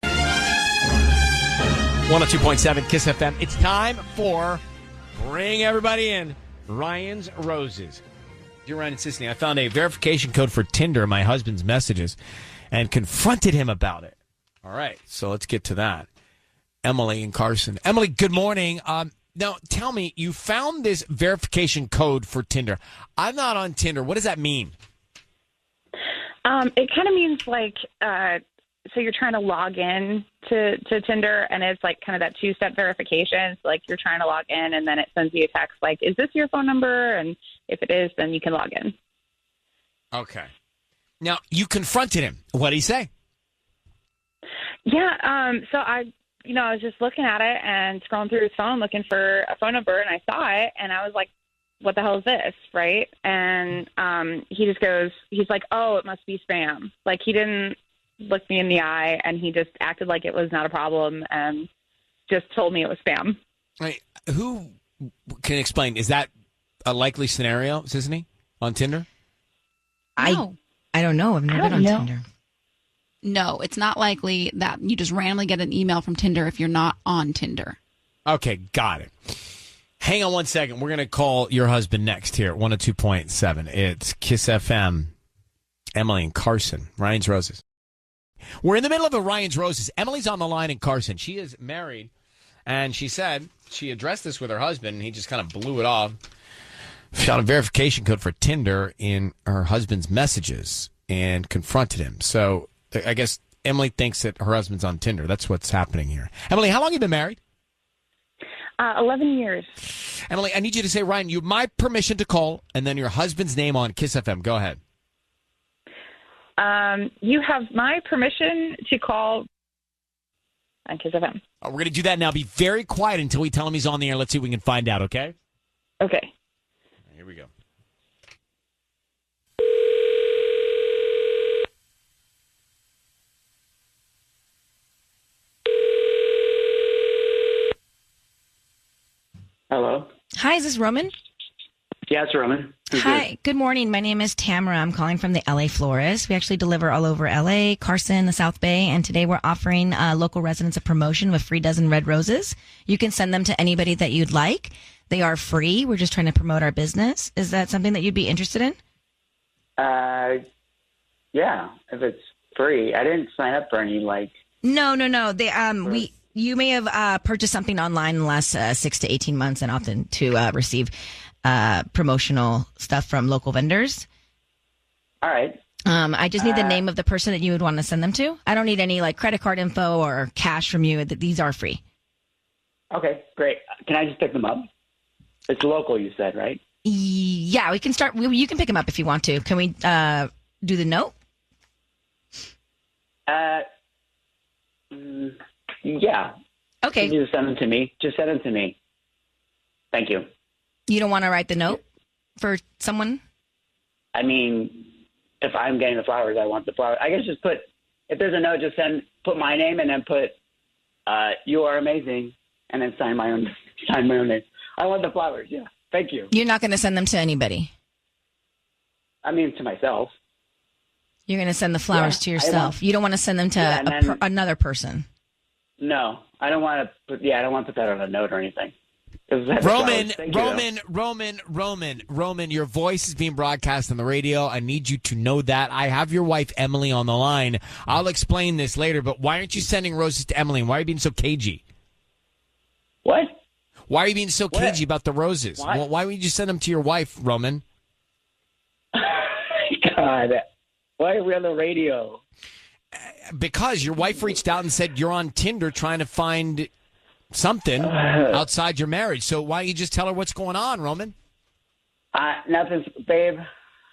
102.7 KISS FM. It's time for Bring Everybody In, Ryan's Roses. Dear Ryan and Sissany, I found a verification code for Tinder in my husband's messages and confronted him about it. All right, so let's get to that. Emily and Carson. Emily, good morning. Now, tell me, you found this verification code for Tinder. I'm not on Tinder. What does that mean? It kind of means so you're trying to log in to Tinder, and it's like kind of that two-step verification. So like you're trying to log in, and then it sends you a text like, is this your phone number? And if it is, then you can log in. Okay. Now, you confronted him. What did he say? Yeah, so I was just looking at it and scrolling through his phone looking for a phone number, and I saw it, and I was like, what the hell is this, right? And he just goes, he's like, oh, it must be spam. Like, he didn't look me in the eye, and he just acted like it was not a problem and just told me it was spam. Right. Who can explain? Is that a likely scenario, isn't he, on Tinder? No. I don't know. I've never been on Tinder. No, it's not likely that you just randomly get an email from Tinder if you're not on Tinder. Okay, got it. Hang on one second. We're going to call your husband next here at 102.7. It's KISS FM, Emily and Carson, Ryan's Roses. We're in the middle of a Ryan's Roses. Emily's on the line and Carson. She is married, and she said she addressed this with her husband, and he just kind of blew it off. Found a verification code for Tinder in her husband's messages and confronted him. So I guess Emily thinks that her husband's on Tinder. That's what's happening here. Emily, how long have you been married? 11 years. Emily, I need you to say, Ryan, you have my permission to call, and then your husband's name on KISS FM. Go ahead. You have my permission to call on KISS FM. We're going to do that now. Be very quiet until we tell him he's on the air. Let's see if we can find out, okay? Okay. Here we go. Hello. Hi, is this Roman? Yeah, it's Roman. Hi, good morning. My name is Tamara. I'm calling from the LA Florist. We actually deliver all over LA, Carson, the South Bay, and today we're offering local residents a promotion with free dozen red roses. You can send them to anybody that you'd like. They are free. We're just trying to promote our business. Is that something that you'd be interested in? Yeah, if it's free. I didn't sign up for any No. They you may have purchased something online in the last 6 to 18 months and opted to receive promotional stuff from local vendors. All right. I just need the name of the person that you would want to send them to. I don't need any like credit card info or cash from you. These are free. Okay, great. Can I just pick them up? It's local, you said, right? Yeah, we can start. You can pick them up if you want to. Can we do the note? Yeah. Okay. Can you just send them to me? Just send them to me. Thank you. You don't want to write the note for someone? I mean, if I'm getting the flowers, I want the flowers. I guess just if there's a note, just put my name and then put, you are amazing, and then sign my own name. I want the flowers, yeah. Thank you. You're not going to send them to anybody? I mean, to myself. You're going to send the flowers to yourself. You don't want to send them to another person? No, I don't want to put that on a note or anything. Roman, your voice is being broadcast on the radio. I need you to know that. I have your wife, Emily, on the line. I'll explain this later, but why aren't you sending roses to Emily? Why are you being so cagey? What? Why are you being so cagey about the roses? Why would you send them to your wife, Roman? God, why are we on the radio? Because your wife reached out and said you're on Tinder trying to find something outside your marriage. So why don't you just tell her what's going on, Roman? Nothing's, babe.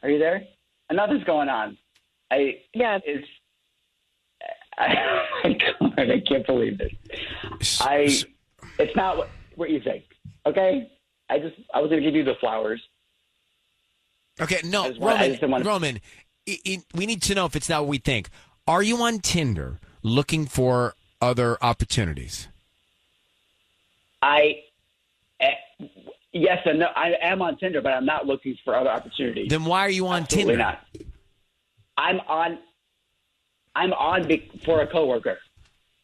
Are you there? Nothing's going on. I can't believe this. It's not what you think. Okay, I was going to give you the flowers. Okay, no, Roman. We need to know if it's not what we think. Are you on Tinder looking for other opportunities? Yes and no. I am on Tinder, but I'm not looking for other opportunities. Then why are you on Tinder? Not. I'm on for a coworker.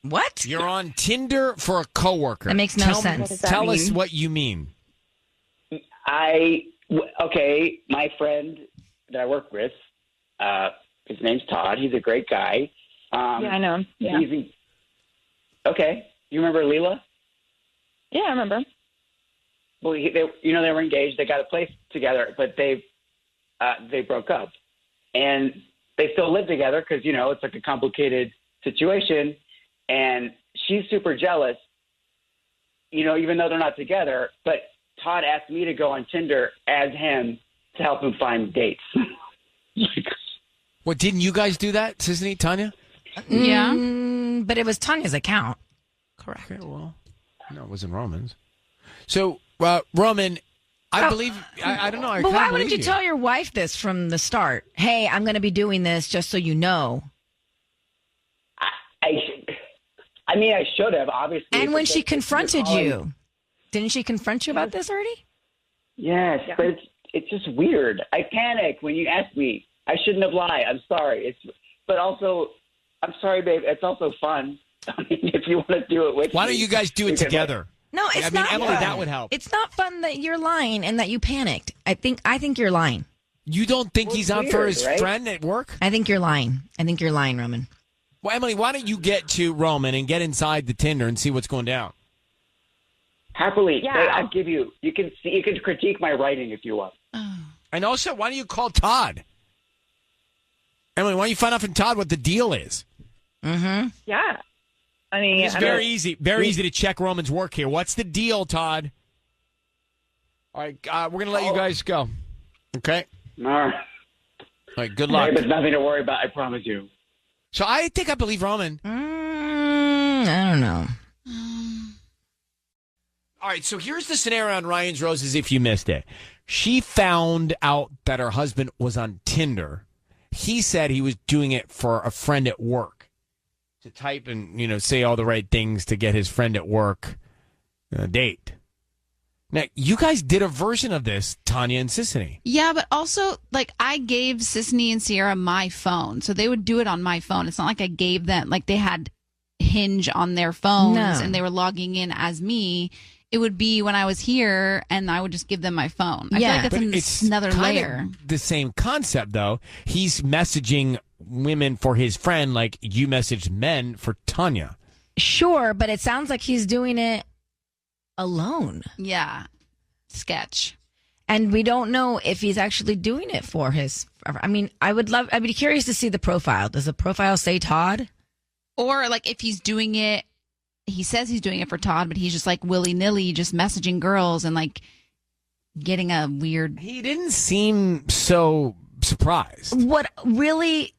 What? You're on Tinder for a coworker. That makes no sense. Tell us what you mean. My friend that I work with, his name's Todd. He's a great guy. Yeah, I know him. Yeah. Okay. You remember Leela? Yeah, I remember. Well, they were engaged. They got a place together, but they broke up, and they still live together because it's like a complicated situation. And she's super jealous, even though they're not together. But Todd asked me to go on Tinder as him to help him find dates. What, didn't you guys do that, Sisney, Tanya? Yeah. But it was Tanya's account. Correct. Okay, well, no, it wasn't Roman's. So, Roman, I believe, I don't know. But why wouldn't you tell your wife this from the start? Hey, I'm going to be doing this just so you know. I should have, obviously. And when she confronted you, didn't she confront you about this already? Yes, yeah. But it's just weird. I panic when you ask me. I shouldn't have lied. I'm sorry. But also, I'm sorry, babe. It's also fun. I mean, if you want to do it with Why don't you guys do it together? No, it's not. Emily, that would help. It's not fun that you're lying and that you panicked. I think you're lying. You don't think he's out for his friend at work? I think you're lying. Roman. Well, Emily, why don't you get to Roman and get inside the Tinder and see what's going down? Happily. Yeah. I'll give you. You can critique my writing if you want. Oh. And also, why don't you call Todd? Emily, why don't you find out from Todd what the deal is? Mm-hmm. Yeah. I mean, it's very easy to check Roman's work here. What's the deal, Todd? All right, we're going to let you guys go. Okay? All right. All right, good luck. Hey, there's nothing to worry about, I promise you. So I think I believe Roman. I don't know. All right, so here's the scenario on Ryan's Roses if you missed it. She found out that her husband was on Tinder. He said he was doing it for a friend at work to type and, say all the right things to get his friend at work a date. Now, you guys did a version of this, Tanya and Sisney. Yeah, but also, I gave Sisney and Sierra my phone, so they would do it on my phone. It's not like I gave them, they had Hinge on their phones and they were logging in as me. It would be when I was here, and I would just give them my phone. I feel like that's another layer. The same concept, though. He's messaging women for his friend like you messaged men for Tanya. Sure, but it sounds like he's doing it alone. Yeah. Sketch. And we don't know if he's actually doing it for his I mean, I'd be curious to see the profile. Does the profile say Todd? Or like if he's doing it, he says he's doing it for Todd, but he's just like willy-nilly just messaging girls and like getting a weird... He didn't seem so surprised. What really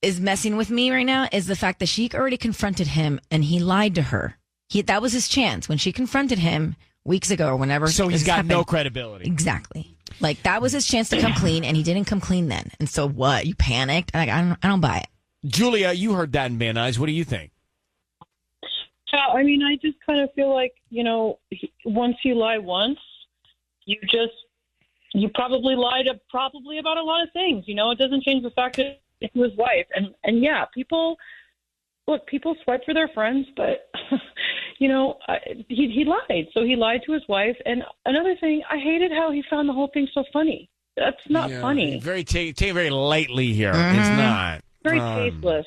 is messing with me right now is the fact that she already confronted him and he lied to her. That was his chance when she confronted him weeks ago or whenever. So he's got happened. no credibility. Exactly. Like that was his chance to come clean, and he didn't come clean then. And so what? You panicked? Like I don't buy it. Julia, you heard that in Van Nuys. What do you think? I mean, I just kind of feel like, once you lie once, you probably lied probably about a lot of things. It doesn't change the fact that it's his wife. And yeah, people swipe for their friends, but he lied. So he lied to his wife. And another thing, I hated how he found the whole thing so funny. That's not funny. Take it very lightly here. Mm-hmm. It's not. Very tasteless.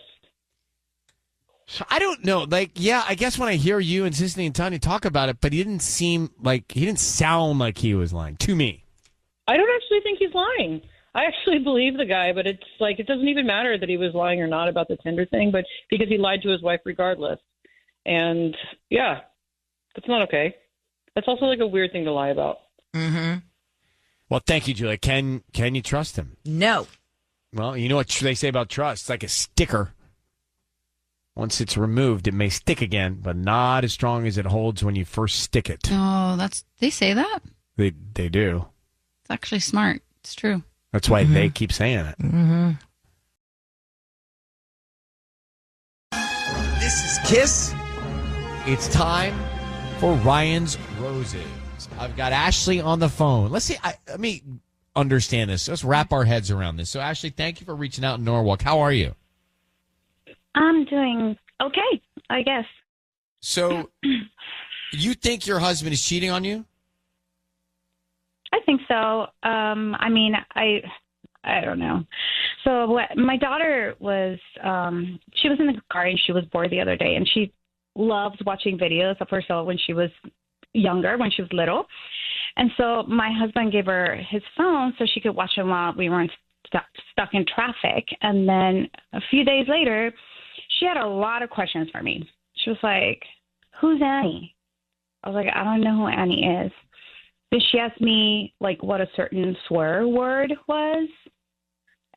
So I don't know. I guess when I hear you and Sisney and Tanya talk about it, but he didn't sound like he was lying to me. I don't actually think he's lying. I actually believe the guy, but it's like it doesn't even matter that he was lying or not about the Tinder thing, but because he lied to his wife regardless. And yeah, that's not okay. That's also like a weird thing to lie about. Mm-hmm. Well, thank you, Julia. Can you trust him? No. Well, you know what they say about trust? It's like a sticker. Once it's removed, it may stick again, but not as strong as it holds when you first stick it. Oh, they say that? They do. It's actually smart. It's true. That's why they keep saying it. Mm-hmm. This is Kiss. It's time for Ryan's Roses. I've got Ashley on the phone. Let's see. Let me understand this. Let's wrap our heads around this. So, Ashley, thank you for reaching out in Norwalk. How are you? I'm doing okay, I guess. So, you think your husband is cheating on you? I think so. I mean, I don't know. So my daughter was, she was in the car and she was bored the other day, and she loves watching videos of herself when she was younger, when she was little. And so my husband gave her his phone so she could watch them while we weren't stuck in traffic. And then a few days later, she had a lot of questions for me. She was like, "Who's Annie?" I was like, "I don't know who Annie is." Then she asked me like what a certain swear word was.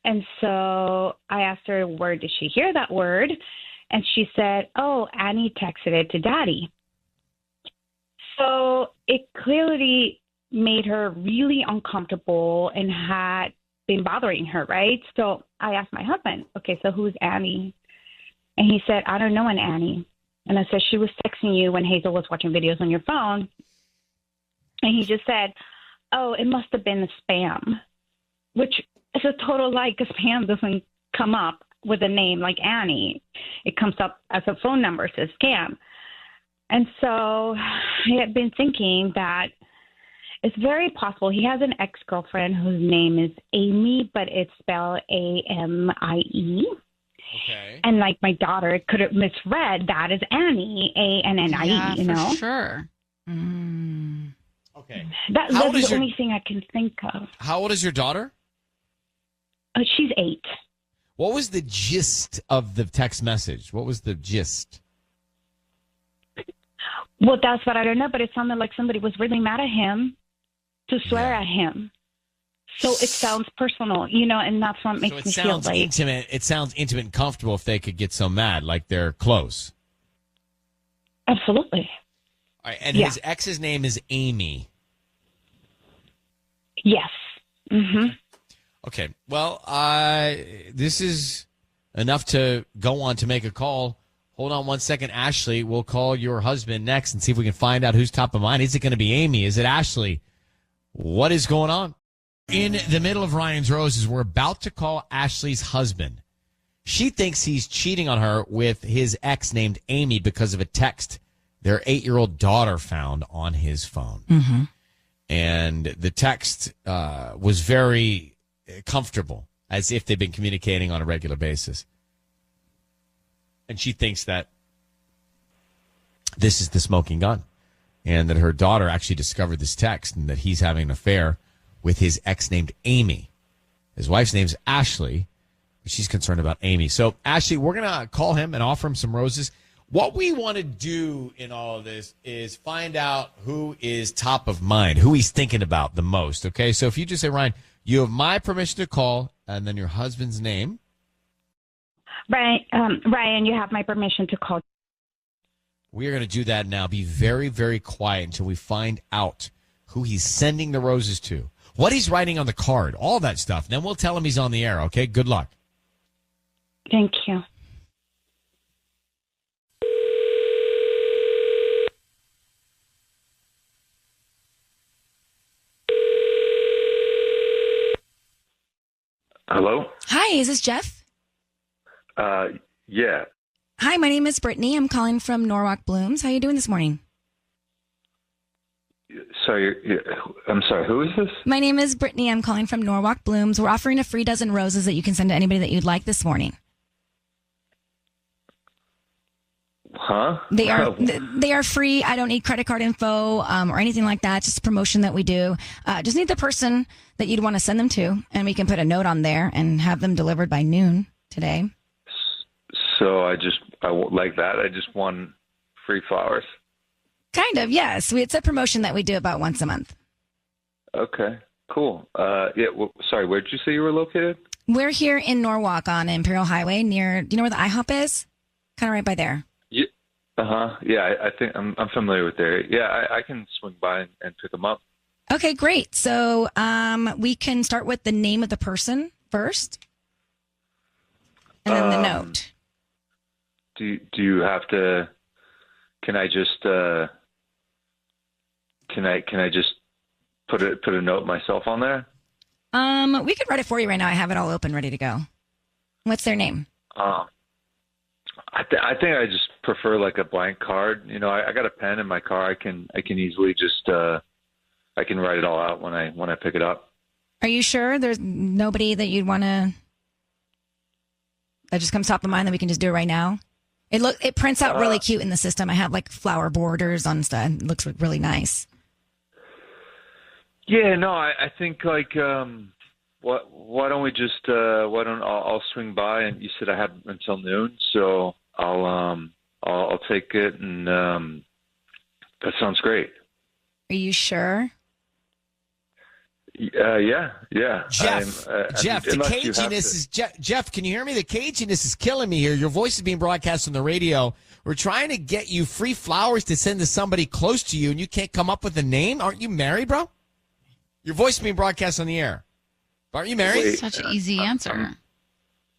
And so I asked her, where did she hear that word? And she said, "Oh, Annie texted it to Daddy." So it clearly made her really uncomfortable and had been bothering her, right? So I asked my husband, "Okay, so who's Annie?" And he said, "I don't know an Annie." And I said, "She was texting you when Hazel was watching videos on your phone." And he just said, "Oh, it must have been a spam," which is a total lie, because spam doesn't come up with a name like Annie. It comes up as a phone number, says scam. And so I had been thinking that it's very possible he has an ex-girlfriend whose name is Amy, but it's spelled Amie. Okay. And like my daughter could have misread that as Annie, Annie, Yeah, you know? for sure. Okay. That's the only thing I can think of. How old is your daughter? She's 8. What was the gist of the text message? What was the gist? Well, that's what I don't know, but it sounded like somebody was really mad at him to swear at him. So it sounds personal, and that's what makes me feel like intimate. It sounds intimate and comfortable if they could get so mad, like they're close. Absolutely. All right, and his ex's name is Amy. Yes. Mm-hmm. Okay. Well, this is enough to go on to make a call. Hold on one second, Ashley. We'll call your husband next and see if we can find out who's top of mind. Is it going to be Amy? Is it Ashley? What is going on? In the middle of Ryan's Roses, we're about to call Ashley's husband. She thinks he's cheating on her with his ex named Amy because of a text their 8-year-old daughter found on his phone. Mm-hmm. And the text was very comfortable, as if they've been communicating on a regular basis. And she thinks that this is the smoking gun, and that her daughter actually discovered this text and that he's having an affair with his ex named Amy. His wife's name's Ashley. She's concerned about Amy. So, Ashley, we're going to call him and offer him some roses. What we want to do in all of this is find out who is top of mind, who he's thinking about the most, okay? So if you just say, Ryan, you have my permission to call, and then your husband's name. Ryan, you have my permission to call. We are going to do that now. Be very, very quiet until we find out who he's sending the roses to, what he's writing on the card, all that stuff. Then we'll tell him he's on the air, okay? Good luck. Thank you. Hello? Hi, is this Jeff? Yeah. Hi, my name is Brittany. I'm calling from Norwalk Blooms. How are you doing this morning? Sorry, I'm sorry, who is this? My name is Brittany. I'm calling from Norwalk Blooms. We're offering a free dozen roses that you can send to anybody that you'd like this morning. Huh? They are free. I don't need credit card info or anything like that. It's just a promotion that we do. Just need the person that you'd want to send them to, and we can put a note on there and have them delivered by noon today. So I like that. I just won free flowers. Kind of, yes. It's a promotion that we do about once a month. Okay, cool. Yeah. Well, sorry, where did you say you were located? We're here in Norwalk on Imperial Highway near. Do you know where the IHOP is? Kind of right by there. Yeah. Yeah, I think I'm familiar with there. Yeah, I can swing by and pick them up. Okay, great. So we can start with the name of the person first, and then the note. Do you have to? Can I just put a note myself on there? We could write it for you right now. I have it all open, ready to go. What's their name? I think I just prefer like a blank card. You know, I got a pen in my car. I can easily just I can write it all out when I pick it up. Are you sure there's nobody that you'd want to that just comes top of mind that we can just do it right now? It prints out really cute in the system. I have like flower borders on stuff. It looks really nice. Yeah, no, I think like why don't we just I'll swing by, and you said I have until noon, so I'll take it, and that sounds great. Are you sure? Yeah. Jeff, the caginess is Jeff. Can you hear me? The caginess is killing me here. Your voice is being broadcast on the radio. We're trying to get you free flowers to send to somebody close to you, and you can't come up with a name. Aren't you married, bro? Your voice is being broadcast on the air. Aren't you married? Wait, such an easy answer.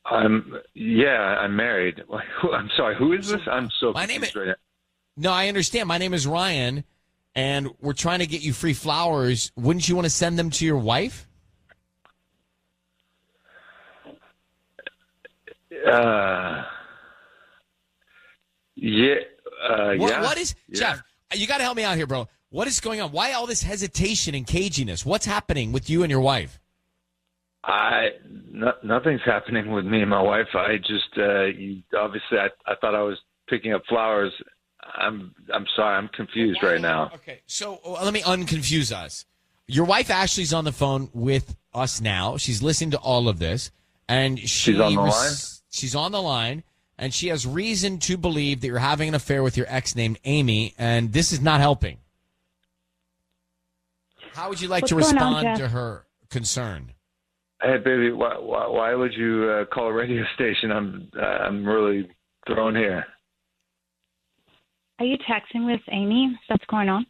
I'm married. I'm sorry. Who is this? I'm so confused right now. No, I understand. My name is Ryan, and we're trying to get you free flowers. Wouldn't you want to send them to your wife? Yeah. What is Jeff? You got to help me out here, bro. What is going on? Why all this hesitation and caginess? What's happening with you and your wife? Nothing's happening with me and my wife. I just obviously I thought I was picking up flowers. I'm sorry. I'm confused right now. Okay, so let me unconfuse us. Your wife Ashley's on the phone with us now. She's listening to all of this, and she's on the line. She's on the line, and she has reason to believe that you're having an affair with your ex named Amy, and this is not helping. How would you like to respond to her concern? Hey, baby, why would you call a radio station? I'm really thrown here. Are you texting with Amy? That's going on?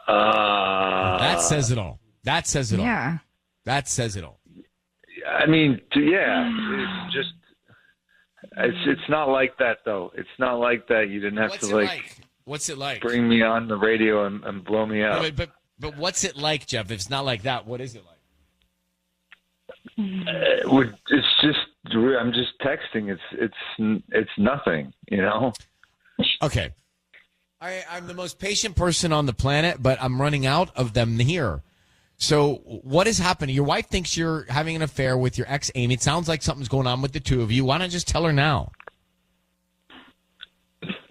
That says it all. That says it all. Yeah. That says it all. I mean, yeah. It's not like that, though. It's not like that. You didn't have What's it like? Bring me on the radio and blow me up. But what's it like, Jeff? If it's not like that, what is it like? It's just I'm just texting. It's nothing, you know. Okay, I'm the most patient person on the planet, but I'm running out of them here. So what is happening? Your wife thinks you're having an affair with your ex, Amy. It sounds like something's going on with the two of you. Why not just tell her now?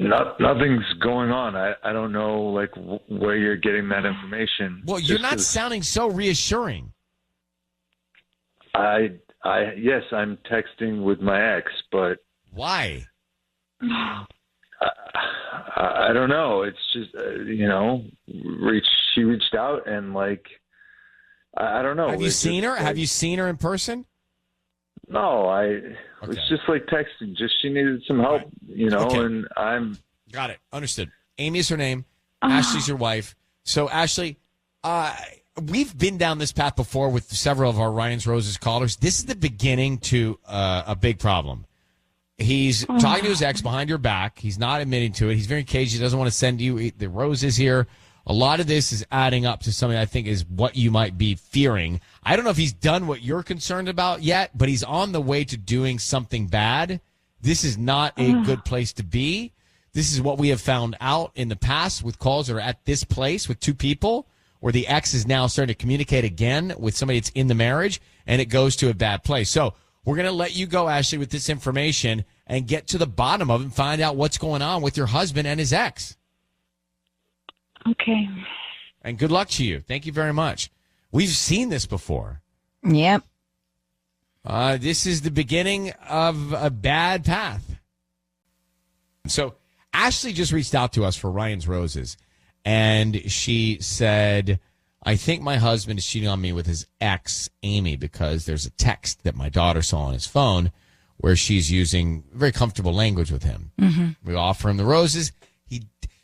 Nothing's going on. I don't know, like, where you're getting that information. Well, you're not sounding so reassuring. Yes, I'm texting with my ex, but why? I don't know. It's just she reached out and like I don't know. Have you seen her? Have you seen her in person? No, it was just like texting. Just she needed some help, and I'm got it. Understood. Amy is her name. Ashley's your wife. So Ashley, we've been down this path before with several of our Ryan's Roses callers. This is the beginning to a big problem. He's talking to his ex behind your back. He's not admitting to it. He's very cagey. He doesn't want to send you the roses here. A lot of this is adding up to something I think is what you might be fearing. I don't know if he's done what you're concerned about yet, but he's on the way to doing something bad. This is not a good place to be. This is what we have found out in the past with calls that are at this place with two people where the ex is now starting to communicate again with somebody that's in the marriage, and it goes to a bad place. So we're going to let you go, Ashley, with this information and get to the bottom of it and find out what's going on with your husband and his ex. Okay. And good luck to you. Thank you very much. We've seen this before. Yep. This is the beginning of a bad path. So Ashley just reached out to us for Ryan's Roses, and she said, I think my husband is cheating on me with his ex, Amy, because there's a text that my daughter saw on his phone where she's using very comfortable language with him. Mm-hmm. We offer him the roses.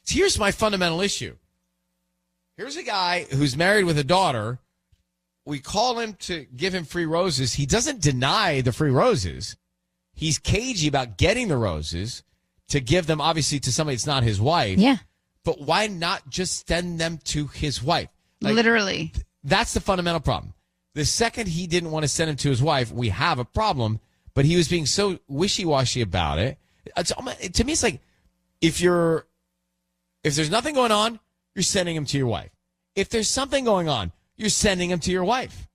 Here's my fundamental issue. Here's a guy who's married with a daughter. We call him to give him free roses. He doesn't deny the free roses. He's cagey about getting the roses to give them, obviously, to somebody that's not his wife. Yeah. But why not just send them to his wife? Literally. That's the fundamental problem. The second he didn't want to send him to his wife, we have a problem. But he was being so wishy-washy about it. To me, it's like if there's nothing going on, you're sending him to your wife. If there's something going on, you're sending him to your wife.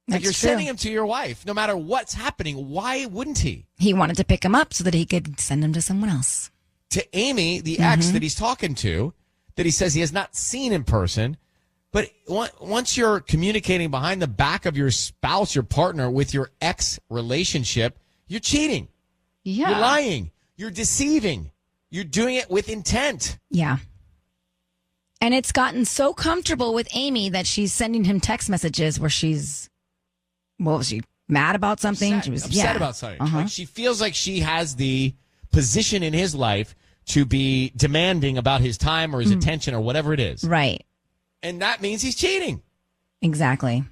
Like you're sending him to your wife, no matter what's happening. Why wouldn't he? He wanted to pick him up so that he could send him to someone else. To Amy, the ex that he's talking to, that he says he has not seen in person. But once you're communicating behind the back of your spouse, your partner, with your ex relationship, you're cheating. Yeah. You're lying. You're deceiving. You're doing it with intent. Yeah. And it's gotten so comfortable with Amy that she's sending him text messages where was she mad about something? Upset, she was upset about something. Like she feels like she has the position in his life to be demanding about his time or his attention or whatever it is. Right. And that means he's cheating. Exactly.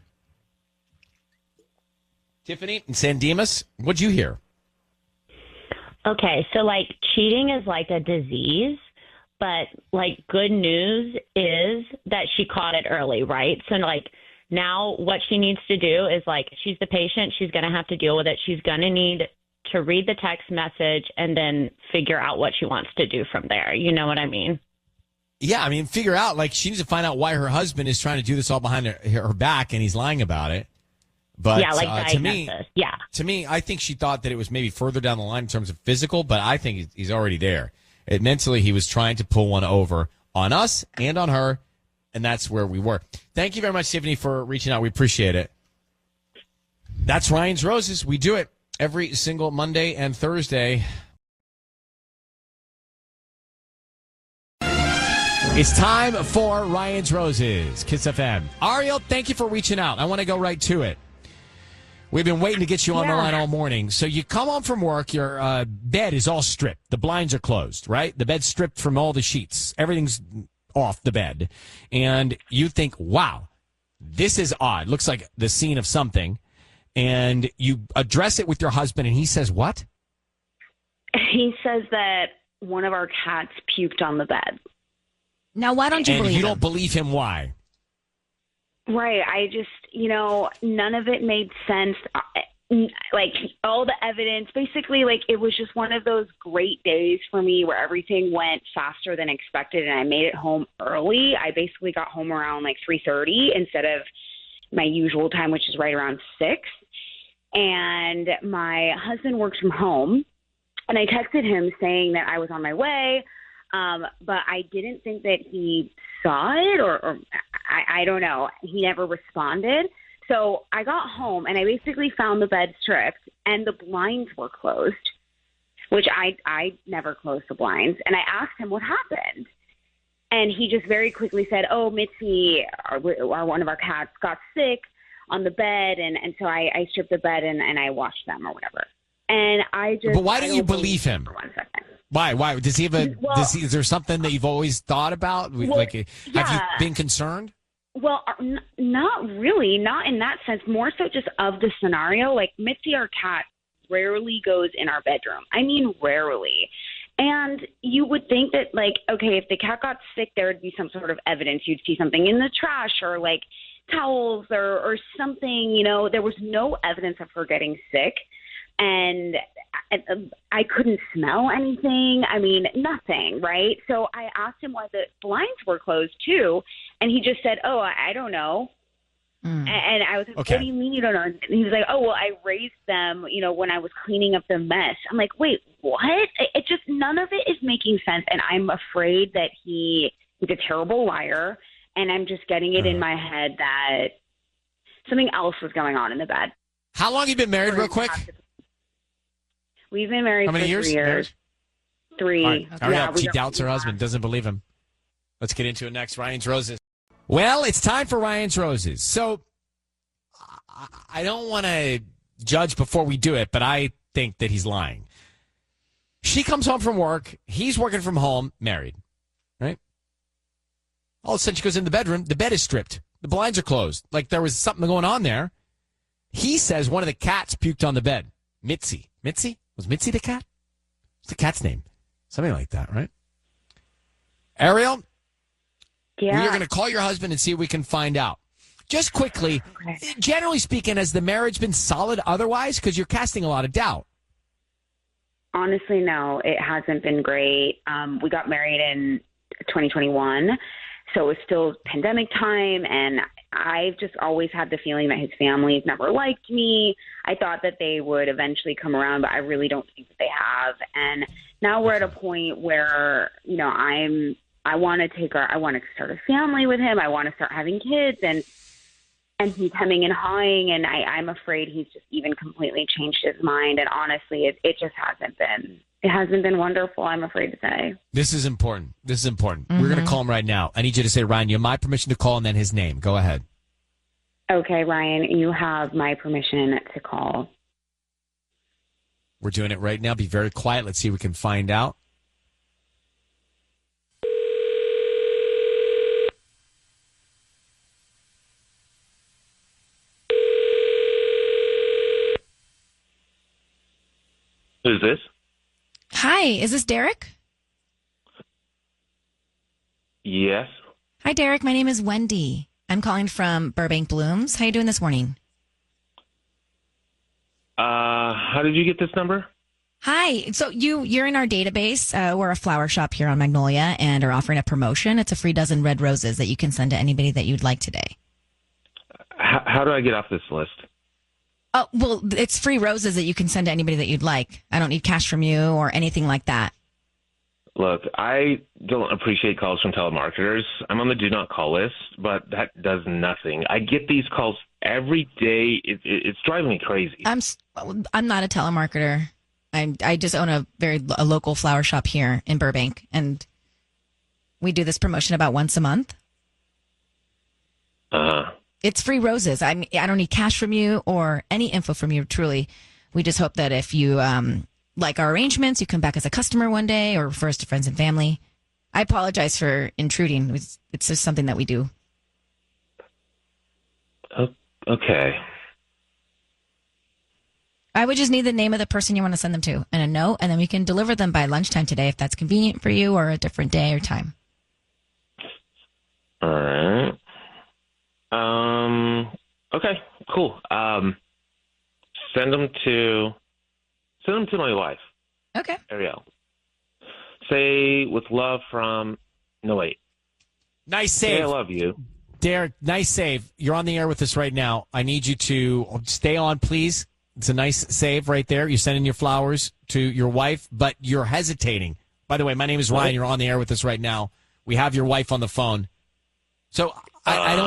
Tiffany and San Dimas, what'd you hear? Okay, so like cheating is like a disease, but like good news is that she caught it early, right? So like now what she needs to do is like she's the patient, she's going to have to deal with it. She's going to need to read the text message and then figure out what she wants to do from there. You know what I mean? Yeah, I mean, figure out, like, she needs to find out why her husband is trying to do this all behind her back and he's lying about it. But yeah, like to me, I think she thought that it was maybe further down the line in terms of physical, but I think he's already there. Mentally, he was trying to pull one over on us and on her, and that's where we were. Thank you very much, Tiffany, for reaching out. We appreciate it. That's Ryan's Roses. We do it every single Monday and Thursday. It's time for Ryan's Roses, Kiss FM. Ariel, thank you for reaching out. I want to go right to it. We've been waiting to get you on the line all morning. So you come home from work, your bed is all stripped. The blinds are closed, right? The bed's stripped from all the sheets. Everything's off the bed. And you think, wow, this is odd. Looks like the scene of something. And you address it with your husband, and he says what? He says that one of our cats puked on the bed. Now, why don't you believe him? And you don't believe him, why? Right. I just, none of it made sense. Like, all the evidence, basically, like, it was just one of those great days for me where everything went faster than expected, and I made it home early. I basically got home around, like, 3:30 instead of my usual time, which is right around 6. And my husband works from home. And I texted him saying that I was on my way, but I didn't think that he saw it, or I don't know. He never responded. So I got home, and I basically found the bed stripped, and the blinds were closed, which I never closed the blinds. And I asked him what happened. And he just very quickly said, oh, Mitzi, one of our cats, got sick on the bed, and so I stripped the bed and I washed them or whatever. And I just... But why don't you believe him? For 1 second. Why? Does he have is there something that you've always thought about? Have you been concerned? Well, not really. Not in that sense. More so just of the scenario. Like, Mitzi, our cat, rarely goes in our bedroom. I mean, rarely. And you would think that, like, okay, if the cat got sick, there would be some sort of evidence. You'd see something in the trash or, like, towels or something. You know, there was no evidence of her getting sick. And I couldn't smell anything. I mean, nothing, right? So I asked him why the blinds were closed, too. And he just said, oh, I don't know. And I was like, okay. What do you mean you don't know? And he was like, oh, well, I raised them, you know, when I was cleaning up the mess. I'm like, wait, what? It just, none of it is making sense. And I'm afraid that he's a terrible liar. And I'm just getting it in my head that something else was going on in the bed. How long have you been married, real quick? We've been married How many for years? 3 years. 3. Right. Yeah, she doubts her husband, doesn't believe him. Let's get into it next. Ryan's Roses. Well, it's time for Ryan's Roses. So I don't want to judge before we do it, but I think that he's lying. She comes home from work. He's working from home, married, right? All of a sudden, she goes in the bedroom. The bed is stripped. The blinds are closed. Like there was something going on there. He says one of the cats puked on the bed. Mitzi? Was Mitzi the cat? What's the cat's name? Something like that, right? Ariel? Yeah. We are going to call your husband and see if we can find out. Just quickly, generally speaking, has the marriage been solid otherwise? Because you're casting a lot of doubt. Honestly, no, it hasn't been great. We got married in 2021, so it was still pandemic time, and I've just always had the feeling that his family's never liked me. I thought that they would eventually come around, but I really don't think that they have. And now we're at a point where, you know, I want to start a family with him. I want to start having kids, and he's hemming and hawing, and I'm afraid he's just even completely changed his mind. And honestly, it just hasn't been wonderful, I'm afraid to say. This is important. Mm-hmm. We're going to call him right now. I need you to say, Ryan, you have my permission to call and then his name. Go ahead. Okay, Ryan, you have my permission to call. We're doing it right now. Be very quiet. Let's see if we can find out. Who's this? Hi, is this Derek? Yes. Hi, Derek. My name is Wendy. I'm calling from Burbank Blooms. How you doing this morning? How did you get this number? Hi. So you're in our database. We're a flower shop here on Magnolia and are offering a promotion. It's a free dozen red roses that you can send to anybody that you'd like today. How do I get off this list? Oh, well, it's free roses that you can send to anybody that you'd like. I don't need cash from you or anything like that. Look, I don't appreciate calls from telemarketers. I'm on the do not call list, but that does nothing. I get these calls every day. It's driving me crazy. I'm not a telemarketer. I just own a local flower shop here in Burbank, and we do this promotion about once a month. It's free roses. I don't need cash from you or any info from you, truly. We just hope that if you like our arrangements, you come back as a customer one day or refer us to friends and family. I apologize for intruding. It's just something that we do. Okay. I would just need the name of the person you want to send them to and a note, and then we can deliver them by lunchtime today if that's convenient for you or a different day or time. All right. Okay, cool. Send them to my wife. Okay. Ariel. Say with love from, no wait. Nice save. Say I love you. Derek, nice save. You're on the air with us right now. I need you to stay on, please. It's a nice save right there. You're sending your flowers to your wife, but you're hesitating. By the way, my name is Ryan. You're on the air with us right now. We have your wife on the phone. So I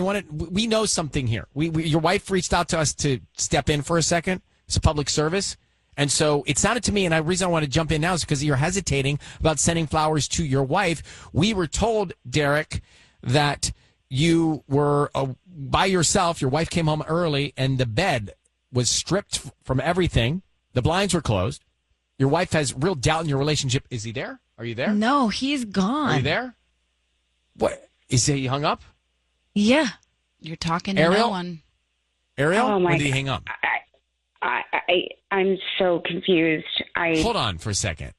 want to. We know something here. Your wife reached out to us to step in for a second. It's a public service, and so it sounded to me. And the reason I want to jump in now is because you're hesitating about sending flowers to your wife. We were told, Derek, that you were by yourself. Your wife came home early, and the bed was stripped from everything. The blinds were closed. Your wife has real doubt in your relationship. Is he there? Are you there? No, he's gone. Are you there? What? Is he hung up? Yeah. You're talking to Ariel? no one. Ariel? Oh, my When did he hang up? I'm so confused. Hold on for a second.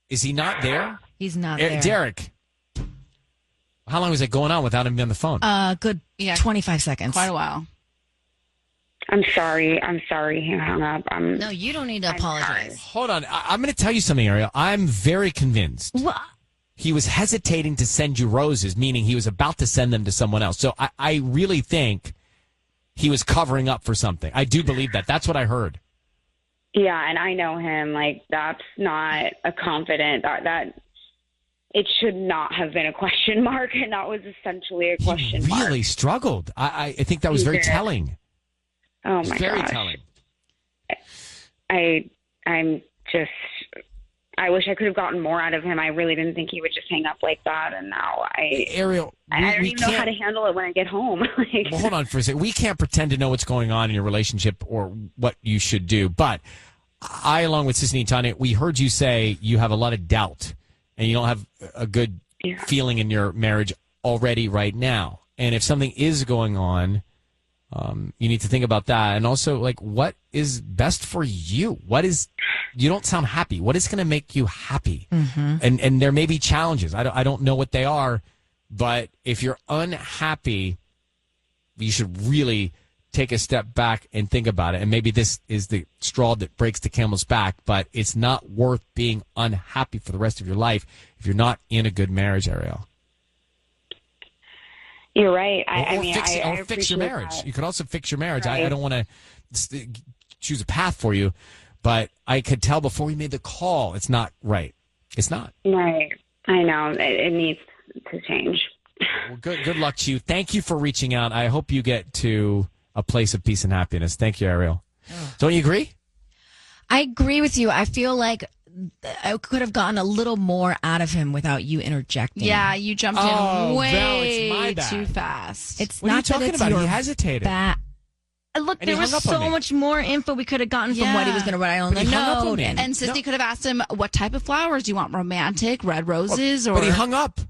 Is he not there? He's not there. Derek, how long was it going on without him on the phone? Good 25 seconds. Quite a while. I'm sorry he hung up. No, you don't need to apologize. Hold on. I'm going to tell you something, Ariel. I'm very convinced. What? He was hesitating to send you roses, meaning he was about to send them to someone else. So I really think he was covering up for something. I do believe that. That's what I heard. Yeah, and I know him. Like, that's not a confident, that it should not have been a question mark, and that was essentially a question mark. He really struggled. I think that was very telling. Oh, my very gosh. telling. I'm just, I wish I could have gotten more out of him. I really didn't think he would just hang up like that, and now Ariel, I don't even know how to handle it when I get home. Well, hold on for a second. We can't pretend to know what's going on in your relationship or what you should do. But I, along with Sisney and Tanya, we heard you say you have a lot of doubt and you don't have a good feeling in your marriage already right now. And if something is going on, you need to think about that. And also, like, what is best for you? You don't sound happy. What is going to make you happy? Mm-hmm. And there may be challenges. I don't know what they are. But if you're unhappy, you should really take a step back and think about it. And maybe this is the straw that breaks the camel's back, but it's not worth being unhappy for the rest of your life if you're not in a good marriage, Ariel. You're right. Or fix your marriage. That. You could also fix your marriage. Right. I don't want to choose a path for you, but I could tell before we made the call, it's not right. It's not. Right. I know. It needs to change. Well, good luck to you. Thank you for reaching out. I hope you get to a place of peace and happiness. Thank you, Ariel. Don't you agree? I agree with you. I feel like I could have gotten a little more out of him without you interjecting. Yeah, you jumped in Val, way it's my bad. too fast. It's What are you not that talking it's about? your He hesitated. Look, And he there was hung up on so me. much more info we could have gotten from what he was going to write on But the he hung up on note. me. And Sissy could have asked him, what type of flowers do you want? Romantic, red roses, or... But he hung up.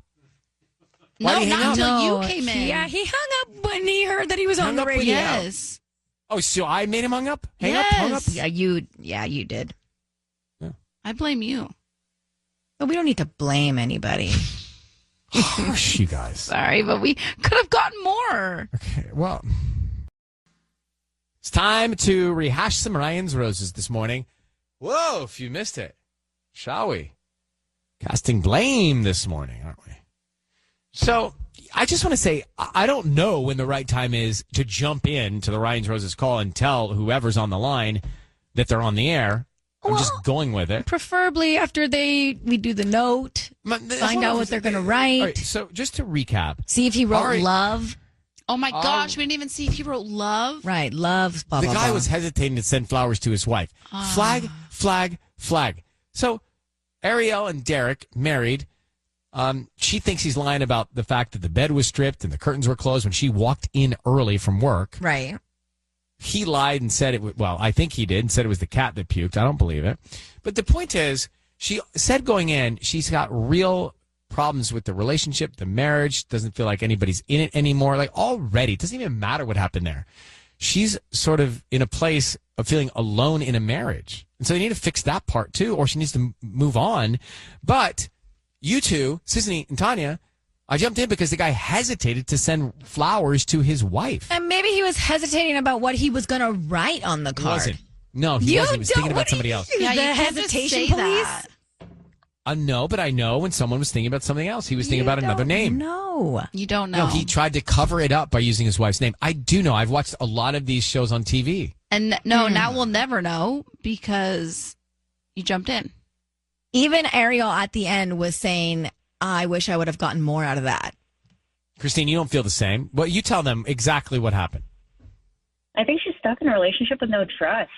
Why No, did he hang not up? until you came in. Yeah, he hung up when he heard that he was on Hung the up when radio. Yes. Oh, so I made him hung up? Hung up? Yeah, you did. I blame you. But we don't need to blame anybody. Gosh, you guys. Sorry, but we could have gotten more. Okay, well, it's time to rehash some Ryan's roses this morning. Whoa, if you missed it, shall we? Casting blame this morning, aren't we? So I just want to say, I don't know when the right time is to jump in to the Ryan's Roses call and tell whoever's on the line that they're on the air. I'm just going with it. Preferably after we do the note, find out what they're going to write. All right, so just to recap. See if he wrote Ari- love. Oh my gosh, we didn't even see if he wrote love. Right, love, blah, The blah, guy blah. was hesitating to send flowers to his wife. Flag, flag, flag. So Ariel and Derek married. She thinks he's lying about the fact that the bed was stripped and the curtains were closed when she walked in early from work. Right. He lied and said I think he did, and said it was the cat that puked. I don't believe it. But the point is, she said going in, she's got real problems with the relationship, the marriage, doesn't feel like anybody's in it anymore. Like already, it doesn't even matter what happened there. She's sort of in a place of feeling alone in a marriage. And so they need to fix that part too, or she needs to move on. But you two, Sisney and Tanya, I jumped in because the guy hesitated to send flowers to his wife. And maybe he was hesitating about what he was going to write on the He card. wasn't. No, he wasn't. He was thinking about somebody else. Yeah, The you can't just hesitation say police? that. No, but I know when someone was thinking about something else. He was thinking about another name. No. You don't know. No, he tried to cover it up by using his wife's name. I do know. I've watched a lot of these shows on TV. And now we'll never know because you jumped in. Even Ariel at the end was saying, I wish I would have gotten more out of that. Christine, you don't feel the same. Well, you tell them exactly what happened. I think she's stuck in a relationship with no trust.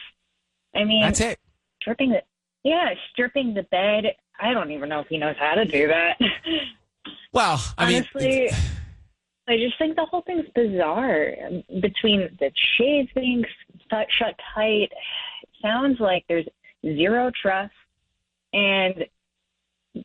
I mean, that's it. Stripping the bed. I don't even know if he knows how to do that. Well, honestly, I just think the whole thing's bizarre. Between the shades being shut tight, it sounds like there's zero trust. And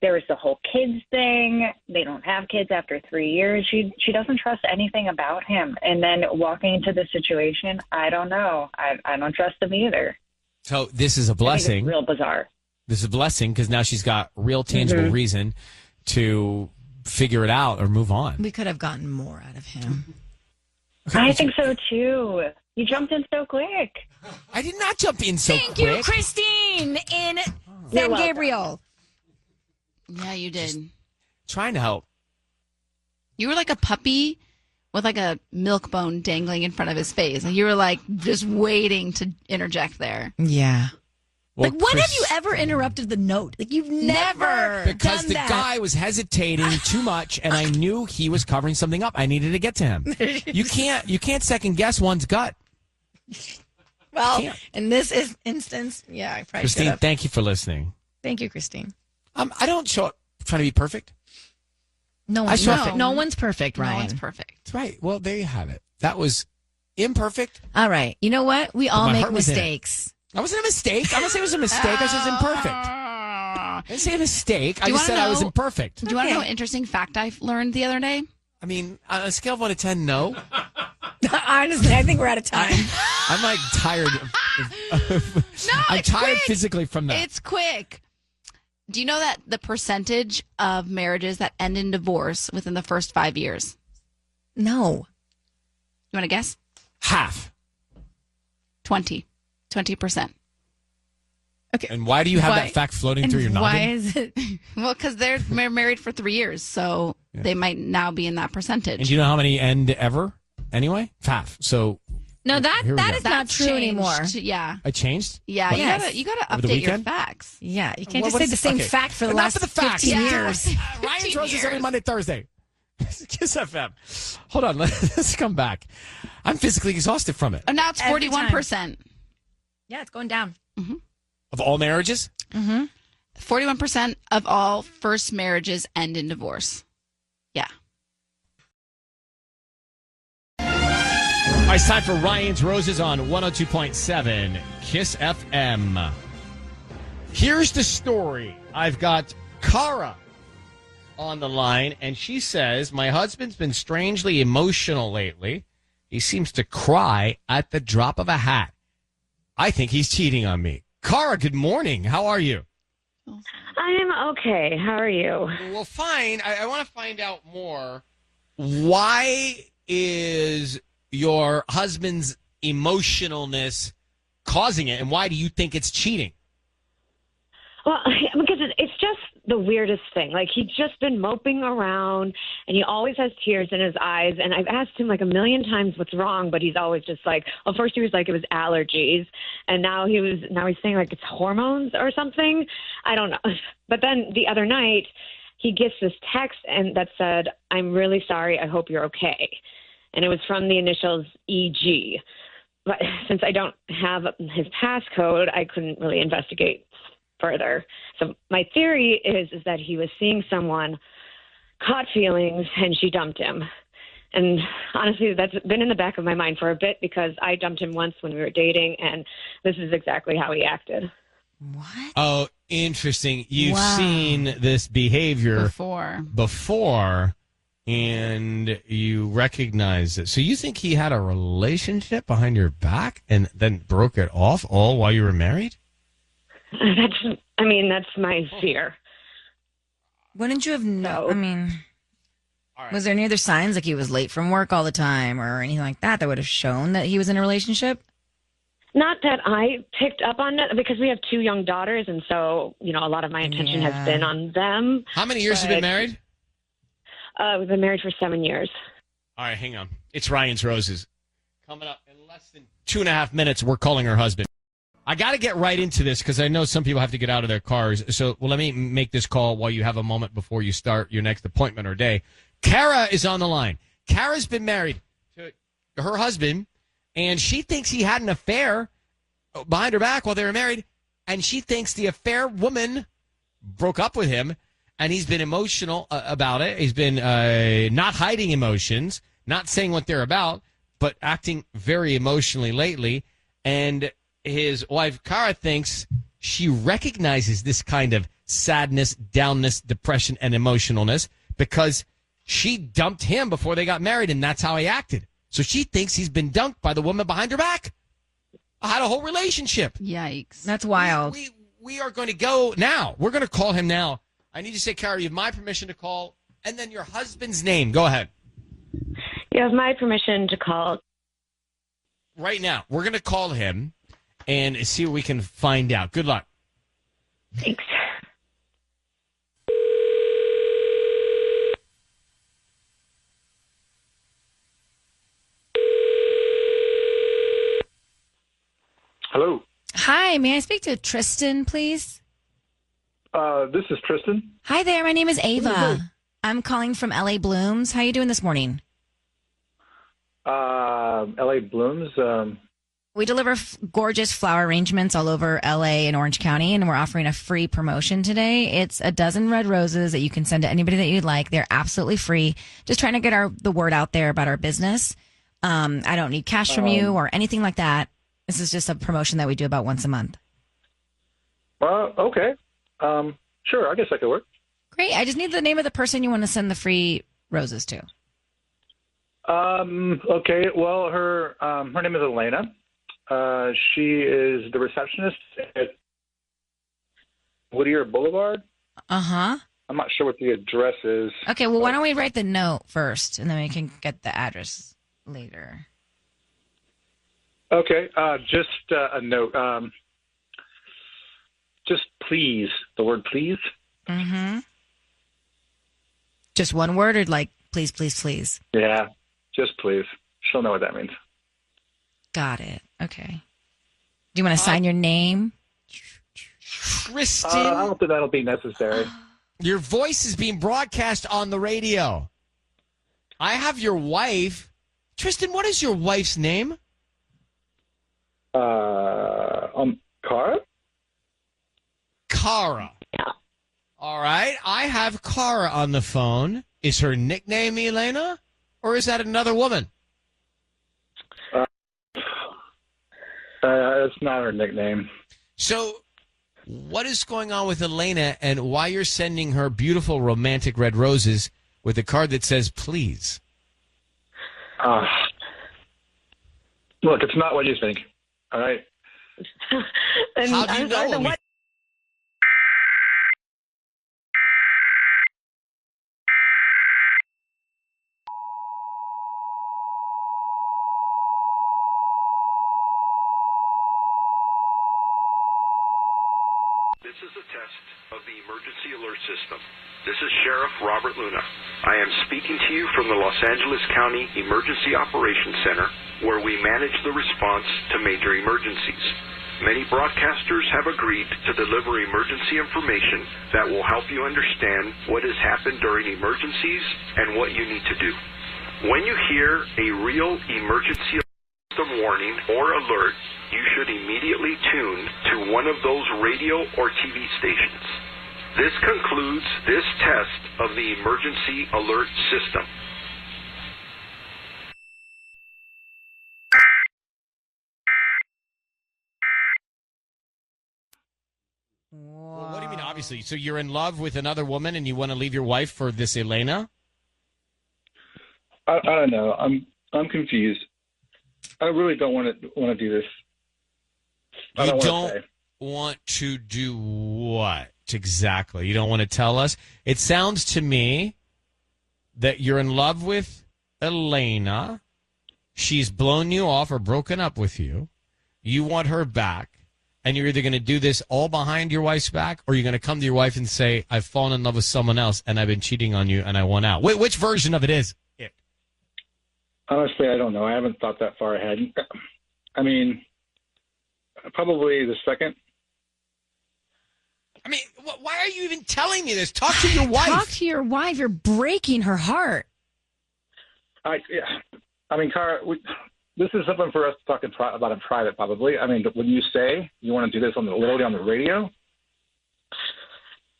there was the whole kids thing. They don't have kids after 3 years. She doesn't trust anything about him. And then walking into the situation, I don't know. I don't trust him either. So this is a blessing. I think it's real bizarre. This is a blessing because now she's got real tangible reason to figure it out or move on. We could have gotten more out of him. I think so too. You jumped in so quick. I did not jump in so quick. Thank you, Christine, in San Gabriel. Yeah, you did. Trying to help. You were like a puppy with like a milk bone dangling in front of his face. And you were like just waiting to interject there. Yeah. Well, like, when have you ever interrupted the note? Like, you've never because done the that. guy was hesitating too much, and I knew he was covering something up. I needed to get to him. You can't second guess one's gut. Well, in this instance, yeah, I probably Christine, should have. thank you for listening. Thank you, Christine. I don't show up trying to be perfect. No one's perfect. No one's perfect, Ryan. No one's perfect. That's right. Well, there you have it. That was imperfect. All right. You know what? We all make mistakes. I wasn't a mistake. I'm not saying it was a mistake. I said it was imperfect. I didn't say a mistake. I just said I was imperfect. Do you want to know an interesting fact I learned the other day? I mean, on a scale of 1 to 10, no. Honestly, I think we're out of time. I'm like tired. I'm tired physically from that. It's quick. Do you know that the percentage of marriages that end in divorce within the first 5 years? No. You want to guess? Half. 20%. Okay. And why do you have that fact floating through your noggin? Why is it? Well, because they're married for 3 years, so they might now be in that percentage. And do you know how many end ever? Anyway, half. So no, that is not true anymore. Yeah, I changed. Yeah, you gotta update your facts. Yeah, you can't just say the same fact for the last 15 years. Ryan's Roses every Monday, Thursday. Kiss FM. Hold on, let's come back. I'm physically exhausted from it. Oh, now it's 41%. Yeah, it's going down. Mm-hmm. Of all marriages? Mm-hmm. 41% of all first marriages end in divorce. Yeah. It's time for Ryan's Roses on 102.7 Kiss FM. Here's the story. I've got Cara on the line, and she says, my husband's been strangely emotional lately. He seems to cry at the drop of a hat. I think he's cheating on me. Cara, good morning. How are you? I'm okay. How are you? Well, fine. I want to find out more. Why is your husband's emotionalness causing it, and why do you think it's cheating? Well, because it's just the weirdest thing. Like, he's just been moping around, and he always has tears in his eyes. And I've asked him like a million times what's wrong, but he's always just like, well, first he was like it was allergies, and now he's saying like it's hormones or something. I don't know. But then the other night, he gets this text and that said, "I'm really sorry. I hope you're okay." And it was from the initials EG. But since I don't have his passcode, I couldn't really investigate further. So my theory is that he was seeing someone, caught feelings, and she dumped him. And honestly, that's been in the back of my mind for a bit because I dumped him once when we were dating, and this is exactly how he acted. What? Oh, interesting. You've seen this behavior before, and you recognize it. So you think he had a relationship behind your back and then broke it off all while you were married? That's my fear. Wouldn't you have known? I mean, was there any other signs like he was late from work all the time or anything like that would have shown that he was in a relationship? Not that I picked up on it because we have 2 young daughters, and so, a lot of my attention has been on them. How many years have you been married? We've been married for 7 years. All right, hang on. It's Ryan's Roses. Coming up in less than 2.5 minutes, we're calling her husband. I got to get right into this because I know some people have to get out of their cars. So let me make this call while you have a moment before you start your next appointment or day. Kara is on the line. Kara's been married to her husband, and she thinks he had an affair behind her back while they were married, and she thinks the affair woman broke up with him, and he's been emotional about it. He's been not hiding emotions, not saying what they're about, but acting very emotionally lately. And his wife, Kara, thinks she recognizes this kind of sadness, downness, depression, and emotionalness because she dumped him before they got married, and that's how he acted. So she thinks he's been dumped by the woman behind her back. I had a whole relationship. Yikes. That's wild. We are going to go now. We're going to call him now. I need to say, Kara, you have my permission to call, and then your husband's name. Go ahead. You have my permission to call. Right now. We're going to call him and see what we can find out. Good luck. Thanks. Hello. Hi, may I speak to Tristan, please? This is Tristan. Hi there, my name is Ava. I'm calling from LA Blooms. How are you doing this morning? LA Blooms. We deliver gorgeous flower arrangements all over LA and Orange County, and we're offering a free promotion today. It's a dozen red roses that you can send to anybody that you'd like. They're absolutely free. Just trying to get the word out there about our business. I don't need cash from you or anything like that. This is just a promotion that we do about once a month. Okay. Sure, I guess that could work. Great. I just need the name of the person you want to send the free roses to. Okay. Well, her name is Elena. She is the receptionist at Whittier Boulevard. Uh-huh. I'm not sure what the address is. Okay, well, why don't we write the note first, and then we can get the address later. Okay, just a note. Just please, the word please. Mm-hmm. Just one word or like please, please, please? Yeah, just please. She'll know what that means. Got it. Okay. Do you want to sign your name? Tristan? I don't think that'll be necessary. Your voice is being broadcast on the radio. I have your wife. Tristan, what is your wife's name? Cara? Cara. Yeah. All right. I have Cara on the phone. Is her nickname Elena? Or is that another woman? It's not her nickname. So, what is going on with Elena and why you're sending her beautiful romantic red roses with a card that says, please? Look, it's not what you think. All right? How do you know? This is a test of the emergency alert system. This is Sheriff Robert Luna. I am speaking to you from the Los Angeles County Emergency Operations Center, where we manage the response to major emergencies. Many broadcasters have agreed to deliver emergency information that will help you understand what has happened during emergencies and what you need to do. When you hear a real emergency system warning or alert, you should immediately tune to one of those radio or TV stations. This concludes this test of the emergency alert system. Well, what do you mean, obviously? So you're in love with another woman and you want to leave your wife for this Elena? I don't know. I'm confused. I really don't want to do this. You don't want to do what exactly? You don't want to tell us? It sounds to me that you're in love with Elena. She's blown you off or broken up with you. you want her back, and you're either going to do this all behind your wife's back, or you're going to come to your wife and say, I've fallen in love with someone else, and I've been cheating on you, and I want out. Which version of it is it? Honestly, I don't know. I haven't thought that far ahead. I mean, probably the second. I mean, why are you even telling me this? Talk to your wife. Talk to your wife. You're breaking her heart. I mean, Cara, this is something for us to talk about in private, probably. I mean, when you say you want to do this literally on the radio?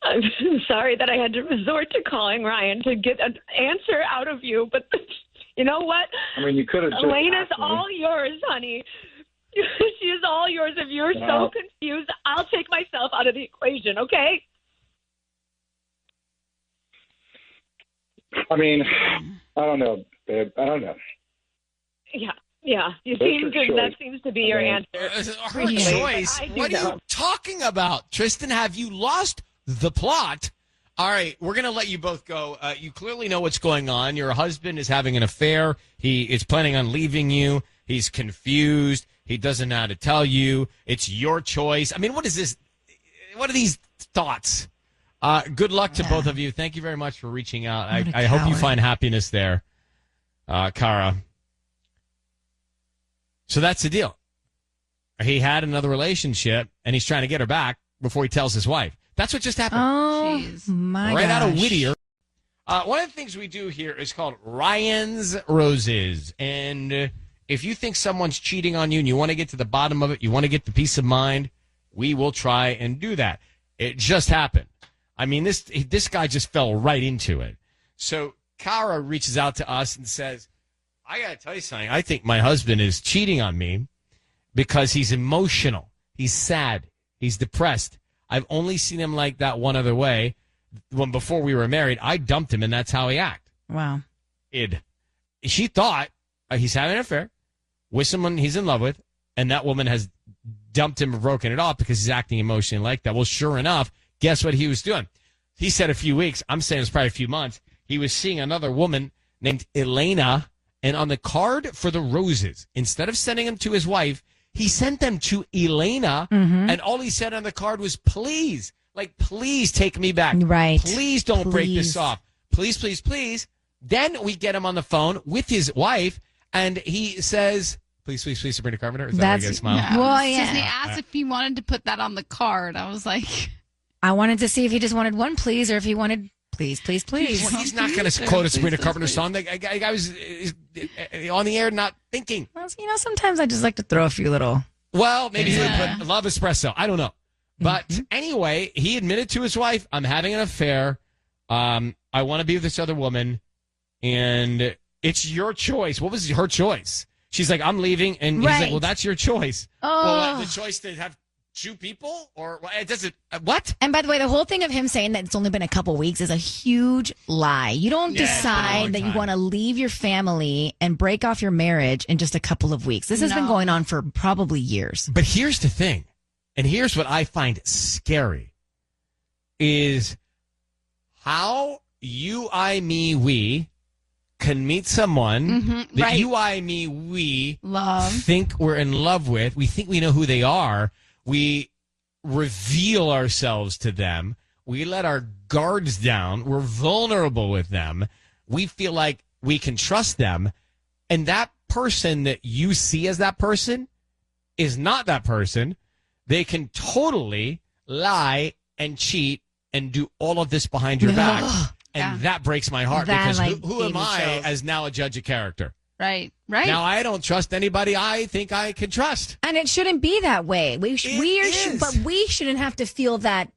I'm sorry that I had to resort to calling Ryan to get an answer out of you, but you know what? I mean, you could have just Elena's asked me. all yours, honey. She is all yours. If you're so confused, I'll take myself out of the equation, okay? I mean, I don't know, babe. I don't know. Yeah. You seem good. That seems to be your answer. Her choice? What are you talking about? Tristan, have you lost the plot? All right, we're going to let you both go. You clearly know what's going on. Your husband is having an affair. He is planning on leaving you. He's confused. He doesn't know how to tell you. It's your choice. I mean, what is this? What are these thoughts? Good luck to both of you. Thank you very much for reaching out. I hope you find happiness there, Cara. So that's the deal. He had another relationship, and he's trying to get her back before he tells his wife. That's what just happened. Oh, my Right gosh. out of Whittier. One of the things we do here is called Ryan's Roses. And if you think someone's cheating on you and you want to get to the bottom of it, you want to get the peace of mind, we will try and do that. It just happened. I mean, this guy just fell right into it. So Cara reaches out to us and says, I got to tell you something. I think my husband is cheating on me because he's emotional. He's sad. He's depressed. I've only seen him like that one other way. When before we were married, I dumped him, and that's how he acted. Wow. She thought he's having an affair with someone he's in love with, and that woman has dumped him or broken it off because he's acting emotionally like that. Well, sure enough, guess what he was doing? He said a few weeks. I'm saying it's probably a few months. He was seeing another woman named Elena, and on the card for the roses, instead of sending them to his wife, he sent them to Elena, and all he said on the card was, please, please take me back. Right. Please don't break this off. Please, please, please. Then we get him on the phone with his wife, and he says, please, please, please, Sabrina Carpenter. Is that where you get a smile? Yeah. Well, yeah. Disney asked if he wanted to put that on the card. I was like... I wanted to see if he just wanted one please or if he wanted please, please, please. Well, he's not going to quote a Sabrina Carpenter song. The guy was on the air not thinking. Well, sometimes I just like to throw a few little... Well, maybe he would put love espresso. I don't know. But anyway, he admitted to his wife, I'm having an affair. I want to be with this other woman. And it's your choice. What was her choice? She's like, I'm leaving. And he's like, well, that's your choice. Well, the choice to have two people? Or it doesn't... what? And by the way, the whole thing of him saying that it's only been a couple weeks is a huge lie. You don't decide that you want to leave your family and break off your marriage in just a couple of weeks. This has been going on for probably years. But here's the thing. And here's what I find scary is how you, I, me, we can meet someone that you, I, me, we think we're in love with. We think we know who they are. We reveal ourselves to them. We let our guards down. We're vulnerable with them. We feel like we can trust them. And that person that you see as that person is not that person. They can totally lie and cheat and do all of this behind your back. And that breaks my heart because who am I as now a judge of character? Right. Now I don't trust anybody I think I can trust. And it shouldn't be that way. But we shouldn't have to feel that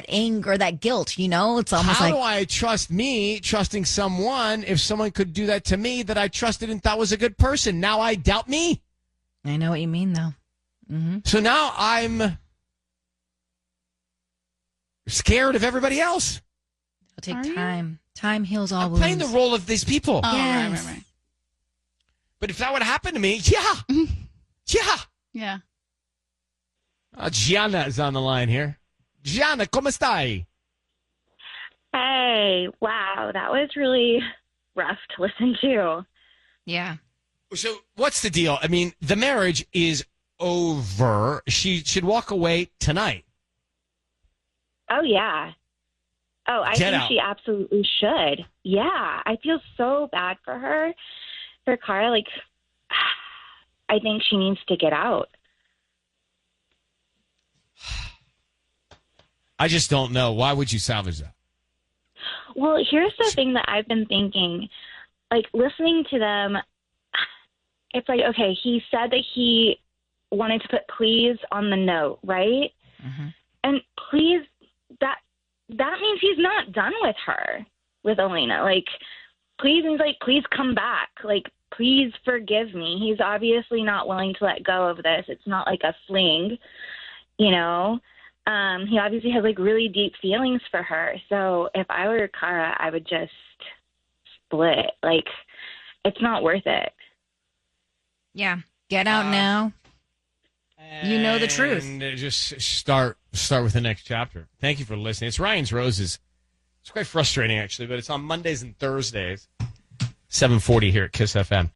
anger, that guilt, It's almost How do I trust me trusting someone if someone could do that to me that I trusted and thought was a good person? Now I doubt me. I know what you mean, though. So now I'm scared of everybody else. It'll take time. Time heals all wounds. Playing the role of these people. Oh, yes. Right. But if that would happen to me, Yeah. Gianna is on the line here. Gianna, come stai? Hey, wow, that was really rough to listen to. Yeah. So what's the deal? I mean, the marriage is over. She should walk away tonight. Oh, yeah. Oh, I think she absolutely should. Yeah. I feel so bad for her. For Cara, like, I think she needs to get out. I just don't know. Why would you salvage that? Well, here's the thing that I've been thinking. Like, listening to them, it's like, okay, he said that he wanted to put please on the note, right? Mm-hmm. And please, that means he's not done with her, with Elena. Like, please means like, please come back. Like, please forgive me. He's obviously not willing to let go of this. It's not like a fling, you know? He obviously has like really deep feelings for her. So if I were Cara, I would just split. Like, it's not worth it. Yeah. Get out now. You know the truth. And just start with the next chapter. Thank you for listening. It's Ryan's Roses. It's quite frustrating, actually, but it's on Mondays and Thursdays, 7:40 here at KISS FM.